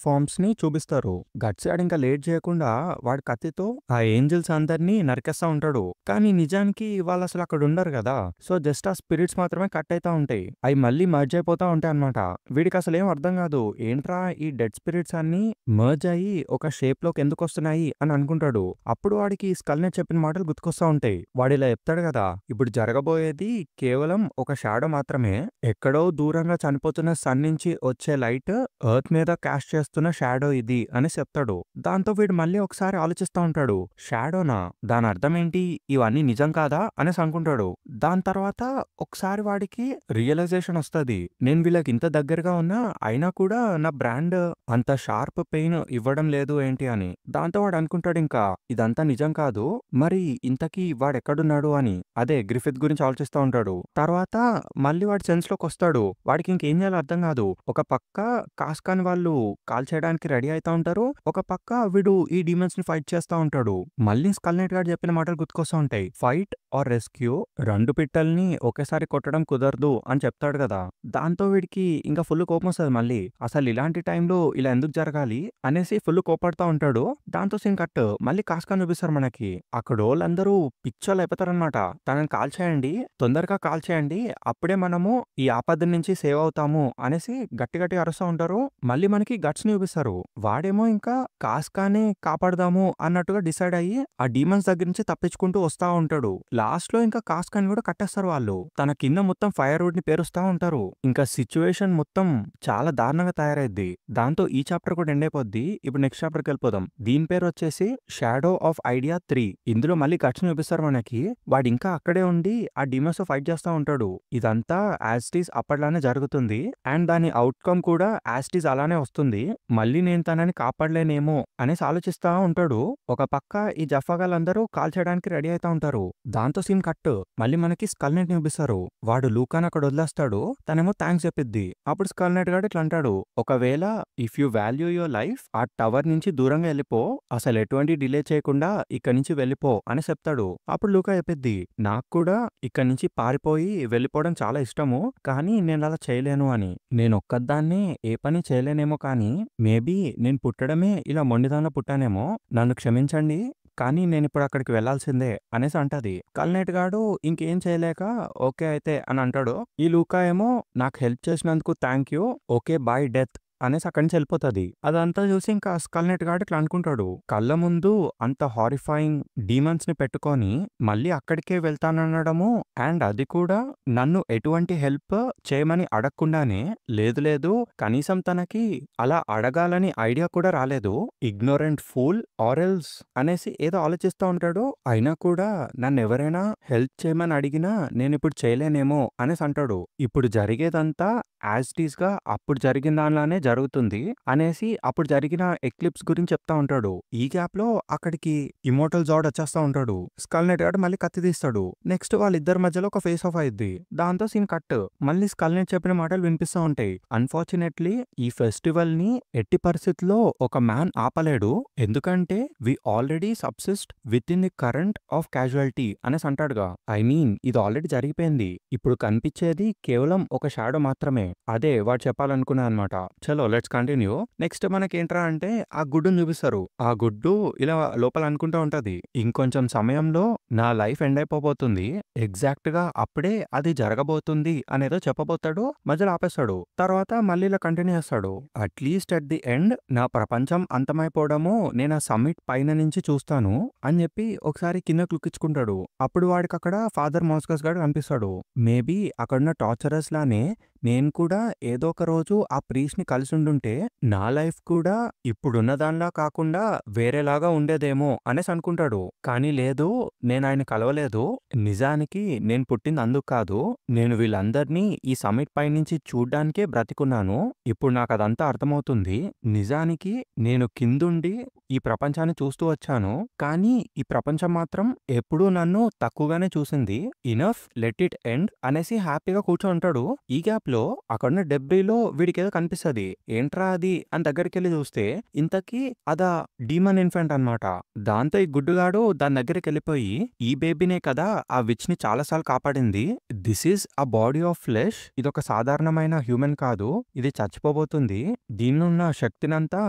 ఫార్మ్స్ ని చూపిస్తారు. గట్స్ గాడు ఇంకా లేట్ చేయకుండా వాడి కత్తితో ఆ ఏంజల్స్ అందరినీ నరికేస్తా ఉంటాడు. కానీ నిజానికి వాళ్ళు అసలు అక్కడ ఉండరు కదా, సో జస్ట్ ఆ స్పిరిట్స్ మాత్రమే కట్ అవుతా ఉంటాయి. అవి మళ్ళీ మర్జ్ అయిపోతా ఉంటాయి అనమాట. వీడికి అసలు ఏం అర్థం కాదు, ఏంట్రా ఈ డెడ్ స్పిరిట్స్ అన్ని మర్జ్ అయ్యి ఒక షేప్ లోకి ఎందుకు వస్తున్నాయి అని అనుకుంటాడు. అప్పుడు వాడికి స్కల్ నైట్ చెప్పిన మాటలు గుర్తుకొస్తా ఉంటాయి. వాడు ఇలా చెప్తాడు కదా, ఇప్పుడు జరగబోయేది కేవలం ఒక షాడో మాత్రమే. ఎక్కడో దూరంగా చనిపోతున్న సన్ నుంచి వచ్చే లైట్ ఎర్త్ మీద క్యాస్ట్ చేస్తున్న షాడో ఇది అని చెప్తాడు. దాంతో వీడు మళ్ళీ ఒకసారి ఆలోచిస్తా ఉంటాడు, షాడోనా, దాని అర్థం ఏంటి, ఇవన్నీ నిజం కాదా అనేసి అనుకుంటాడు. దాని తర్వాత ఒకసారి వాడికి రియలైజేషన్ వస్తుంది, నేను వీళ్ళకి ఇంత దగ్గరగా ఉన్నా అయినా కూడా నా బ్రాండ్ అంత షార్ప్ పెయిన్ ఇవ్వడం లేదు ఏంటి అని. దాంతో వాడు అనుకుంటాడు ఇంకా ఇదంతా నిజం కాదు, మరి ఇంతకీ వాడు ఎక్కడున్నాడు అని. అదే గ్రిఫిత్ గురించి ఆలోచిస్తూ ఉంటాడు. తర్వాత మళ్ళీ వాడి సెన్స్ లోకి వస్తాడు. వాడికి ఇంకేం చేయాలో అర్థం కాదు. ఒక పక్క కాస్కాన్ వాళ్ళు కాల్ చేయడానికి రెడీ అవుతా ఉంటారు, ఒక పక్క వీడు ఈ డీమన్స్ ని ఫైట్ చేస్తా ఉంటాడు. మళ్ళీ స్కల్ నైట్ గాడు చెప్పిన మాటలు గుర్తుకొస్తా ఉంటాయి, ఫైట్ ఆర్ రెస్క్యూ, 2 పిట్టల్ని ఒకేసారి కొట్టడం కుదరదు అని చెప్తాడు కదా. దాంతో వీడికి ఇంకా ఫుల్ కోపం వస్తుంది. మళ్ళీ అసలు ఇలాంటి టైంలో ఇలా ఎందుకు జరగాలి అనేసి ఫుల్ కోపడతా ఉంటాడు. దాంతో సీన్ కట్. మళ్ళీ కాస్కాన్ చూపిస్తారు మనకి. అక్కడ వాళ్ళందరూ పిచ్చోళ్ళు అయిపోతారనమాట. తనని కాల్ చేయండి, తొందరగా కాల్ చేయండి, అప్పుడే మనము ఈ ఆపద నుంచి సేవ్ అవుతాము అనేసి గట్టి గట్టి అరుస్తూ ఉంటారు. మళ్ళీ మనకి గట్స్ ని చూపిస్తారు. వాడేమో ఇంకా కాస్కానే కాపాడదాము అన్నట్టుగా డిసైడ్ అయ్యి ఆ డీమన్స్ దగ్గర నుంచి తప్పించుకుంటూ వస్తా ఉంటాడు. లాస్ట్ లో ఇంకా కాస్కాన్ కూడా కట్టేస్తారు వాళ్ళు. తన కింద మొత్తం ఫైర్ వుడ్ ని పేరుస్తా ఉంటారు. ఇంకా సిచ్యువేషన్ మొత్తం చాలా దారుణంగా తయారైద్ది. దాంతో ఈ చాప్టర్ కూడా ఎండ్ అయిపోద్ది. ఇప్పుడు నెక్స్ట్ చాప్టర్కి వెళ్ళిపోదాం. దీని పేరు వచ్చేసి షాడో ఆఫ్ ఐడియా 3. ఇందులో మళ్ళీ గట్స్ చూపిస్తారు మనకి. వాడు ఇంకా అక్కడే ఉండి ఆ డీమన్స్ తో ఫైట్ చేస్తా ఉంటాడు. ఇదంతా యాస్టీస్ అప్పట్లానే జరుగుతుంది అండ్ దాని అవుట్కమ్ కూడా యాస్టీస్ అలానే వస్తుంది. మళ్ళీ నేను తనని కాపాడలేనేమో అనేసి ఆలోచిస్తా ఉంటాడు. ఒక పక్క ఈ జఫాగాళ్ళందరూ కాల్ చేయడానికి రెడీ అవుతా ఉంటారు. దాంతో సీన్ కట్. మళ్ళీ మనకి స్కల్ నైట్ చూపిస్తారు. వాడు లూకాన్ అక్కడ వదిలేస్తాడు, తనేమో థ్యాంక్స్ చెప్పిద్ది. అప్పుడు స్కల్ నైట్ గాడు ఇట్లా అంటాడు, ఒకవేళ if you value your life ఆ టవర్ నుంచి దూరంగా వెళ్ళిపో, అసలు ఎటువంటి డిలే చేయకుండా ఇక్కడి నుంచి వెళ్ళిపో అని చెప్తాడు. అప్పుడు లూకా చెప్పిద్ది, నాకు కూడా ఇక్కడి నుంచి పారిపోయి వెళ్ళిపోవడం చాలా ఇష్టము, కానీ నేను అలా చేయలేను అని. నేను ఒక్కదాన్ని ఏ పని చేయలేనేమో, కానీ మేబీ నేను పుట్టడమే ఇలా మొండిదానిలో పుట్టానేమో, నన్ను క్షమించండి, కానీ నేనిప్పుడు అక్కడికి వెళ్లాల్సిందే అనేసి అంటది. స్కల్ నైట్ గాడు ఇంకేం చేయలేక ఓకే అయితే అని అంటాడు. ఈ లూకా ఏమో నాకు హెల్ప్ చేసినందుకు thank you, okay bye death అనేసి అక్కడి నుంచి వెళ్ళిపోతుంది. అదంతా చూసి ఇంకా స్కల్ నైట్ గాడు ఇట్లా అనుకుంటాడు, కళ్ళ ముందు అంత హారిఫైయింగ్ డీమన్స్ ని పెట్టుకొని మళ్ళీ అక్కడికే వెళ్తాననడము, అండ్ అది కూడా నన్ను ఎటువంటి హెల్ప్ చేయమని అడగకుండానే. లేదు లేదు, కనీసం తనకి అలా అడగాలని ఐడియా కూడా రాలేదు, ఇగ్నోరెంట్ ఫూల్ ఆరెల్స్ అనేసి ఏదో ఆలోచిస్తూ ఉంటాడు. అయినా కూడా నన్ను ఎవరైనా హెల్ప్ చేయమని అడిగినా నేను ఇప్పుడు చేయలేనేమో అనేసి అంటాడు. ఇప్పుడు జరిగేదంతా యాజ్ టీస్ గా అప్పుడు జరిగిన దానిలానే జరుగుతుంది అనేసి అప్పుడు జరిగిన ఎక్లిప్స్ గురించి చెప్తా ఉంటాడు. ఈ గ్యాప్ లో అక్కడికి ఇమోటల్ జాడ్ వచ్చేస్తా ఉంటాడు. స్కల్ నైట్ గాడు మళ్ళీ కత్తి తీస్తాడు. నెక్స్ట్ వాళ్ళిద్దరి మధ్యలో ఒక ఫేస్ ఆఫ్ అయింది. దాంతో సీన్ కట్. మళ్ళీ స్కల్ నైట్ చెప్పిన మాటలు వినిపిస్తూ ఉంటాయి. అన్ఫార్చునేట్లీ ఈ ఫెస్టివల్ ని ఎట్టి పరిస్థితుల్లో ఒక మ్యాన్ ఆపలేడు, ఎందుకంటే we already subsist within the current of causality అనేసి అంటాడుగా. ఐ మీన్ ఇది ఆల్రెడీ జరిగిపోయింది, ఇప్పుడు కనిపించేది కేవలం ఒక షాడో మాత్రమే. అదే వాడు చెప్పాలనుకున్నాడనమాట. చలో లెట్స్ కంటిన్యూ. నెక్స్ట్ మనకేంట్రా అంటే ఆ గుడ్డుని చూపిస్తారు. ఆ గుడ్డు ఇలా లోపల అనుకుంటా ఉంటది. ఇంకొంచెం సమయంలో నా లైఫ్ ఎండ్ అయిపోబోతుంది. ఎగ్జాక్ట్‌గా అప్పుడే అది జరగబోతుంది అనేదో చెప్పబోతాడు. మధ్యలో ఆపేస్తాడు. తర్వాత మళ్ళీ ఇలా కంటిన్యూ చేస్తాడు. అట్‌లీస్ట్ అట్ ది ఎండ్ నా ప్రపంచం అంతమైపోవడము నేను ఆ సమ్మిట్ పైన నుంచి చూస్తాను అని చెప్పి ఒకసారి కిందకి లుక్కించుకుంటాడు. అప్పుడు వాడికక్కడ ఫాదర్ మోస్కస్ గాడు కనిపిస్తాడు. మేబీ అక్కడున్న టార్చరర్స్ లానే నేను కూడా ఏదో ఒక రోజు ఆ ప్రీస్ట్‌ని కలిసుండుంటే నా లైఫ్ కూడా ఇప్పుడున్న దానిలా కాకుండా వేరేలాగా ఉండేదేమో అనేసి అనుకుంటాడు. కానీ లేదు, నేనాయన్ని కలవలేదు. నిజానికి నేను పుట్టింది అందుకు కాదు. నేను వీళ్ళందరినీ ఈ సమ్మిట్ పైనుంచి చూడ్డానికే బ్రతికున్నాను. ఇప్పుడు నాకదంతా అర్థమవుతుంది. నిజానికి నేను కిందుండి ఈ ప్రపంచాన్ని చూస్తూ వచ్చాను. కానీ ఈ ప్రపంచం మాత్రం ఎప్పుడూ నన్ను తక్కువగానే చూసింది. ఇనఫ్ లెట్ ఇట్ ఎండ్ అనేసి హ్యాపీగా కూర్చొనుంటాడు. ఈ గ్యాప్‌లో అక్కడున్న డెబ్రీలో వీడికేదో కనిపిస్తది. ఏంట్రా అది అని దగ్గరికెళ్లి చూస్తే ఇంతకీ అదా డీమన్ ఇన్ఫెంట్ అన్నమాట. దాంతో ఈ గుడ్డుగాడు దాని దగ్గరికెళ్ళిపోయి ఈ బేబీనే కదా ఆ విచ్‌ని చాలా సార్లు కాపాడింది. This is a body of flesh. ఇదొక సాధారణమైన హ్యూమన్ కాదు. ఇది చచ్చిపోబోతుంది. దీనిలో ఉన్న శక్తినంతా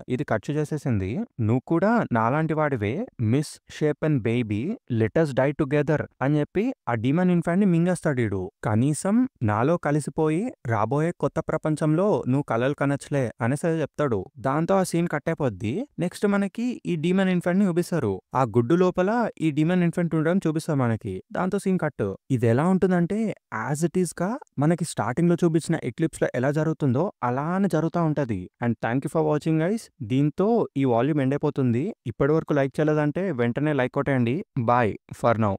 ఇది ఖర్చు చేసేసింది. నువ్వు కూడా నాలాంటి వాడివే. Misshapen baby let us die together అని చెప్పి ఆ డీమన్ ఇన్ఫెంట్ ని మింగేస్తాడీడు. కనీసం నాలో కలిసిపోయి రాబోయే కొత్త ప్రపంచంలో నువ్వు కలలు కనొచ్చులే అనేసి చెప్తాడు. దాంతో ఆ సీన్ కట్ అయిపోద్ది. నెక్స్ట్ మనకి ఈ డీమన్ ఇన్ఫెంట్ ని చూపిస్తారు. ఆ గుడ్డు లోపల ఈ డీమన్ ఇన్ఫెంట్ ఉండడం చూపిస్తారు మనకి. దాంతో సీన్ కట్. ఇది ఎలా ఉంటుందంటే యాజ్ ఇట్ ఈస్ గా మనకి స్టార్టింగ్ లో చూపించిన ఎక్లిప్స్ లో ఎలా జరుగుతుందో అలానే జరుగుతూ ఉంటది. And thank you for watching guys. దీంతో ఈ వాల్యూమ్ ఎండ్ అయిపోతుంది. ఇప్పటి వరకు లైక్ చేయలేదంటే వెంటనే లైక్ కొట్టేయండి. Bye for now.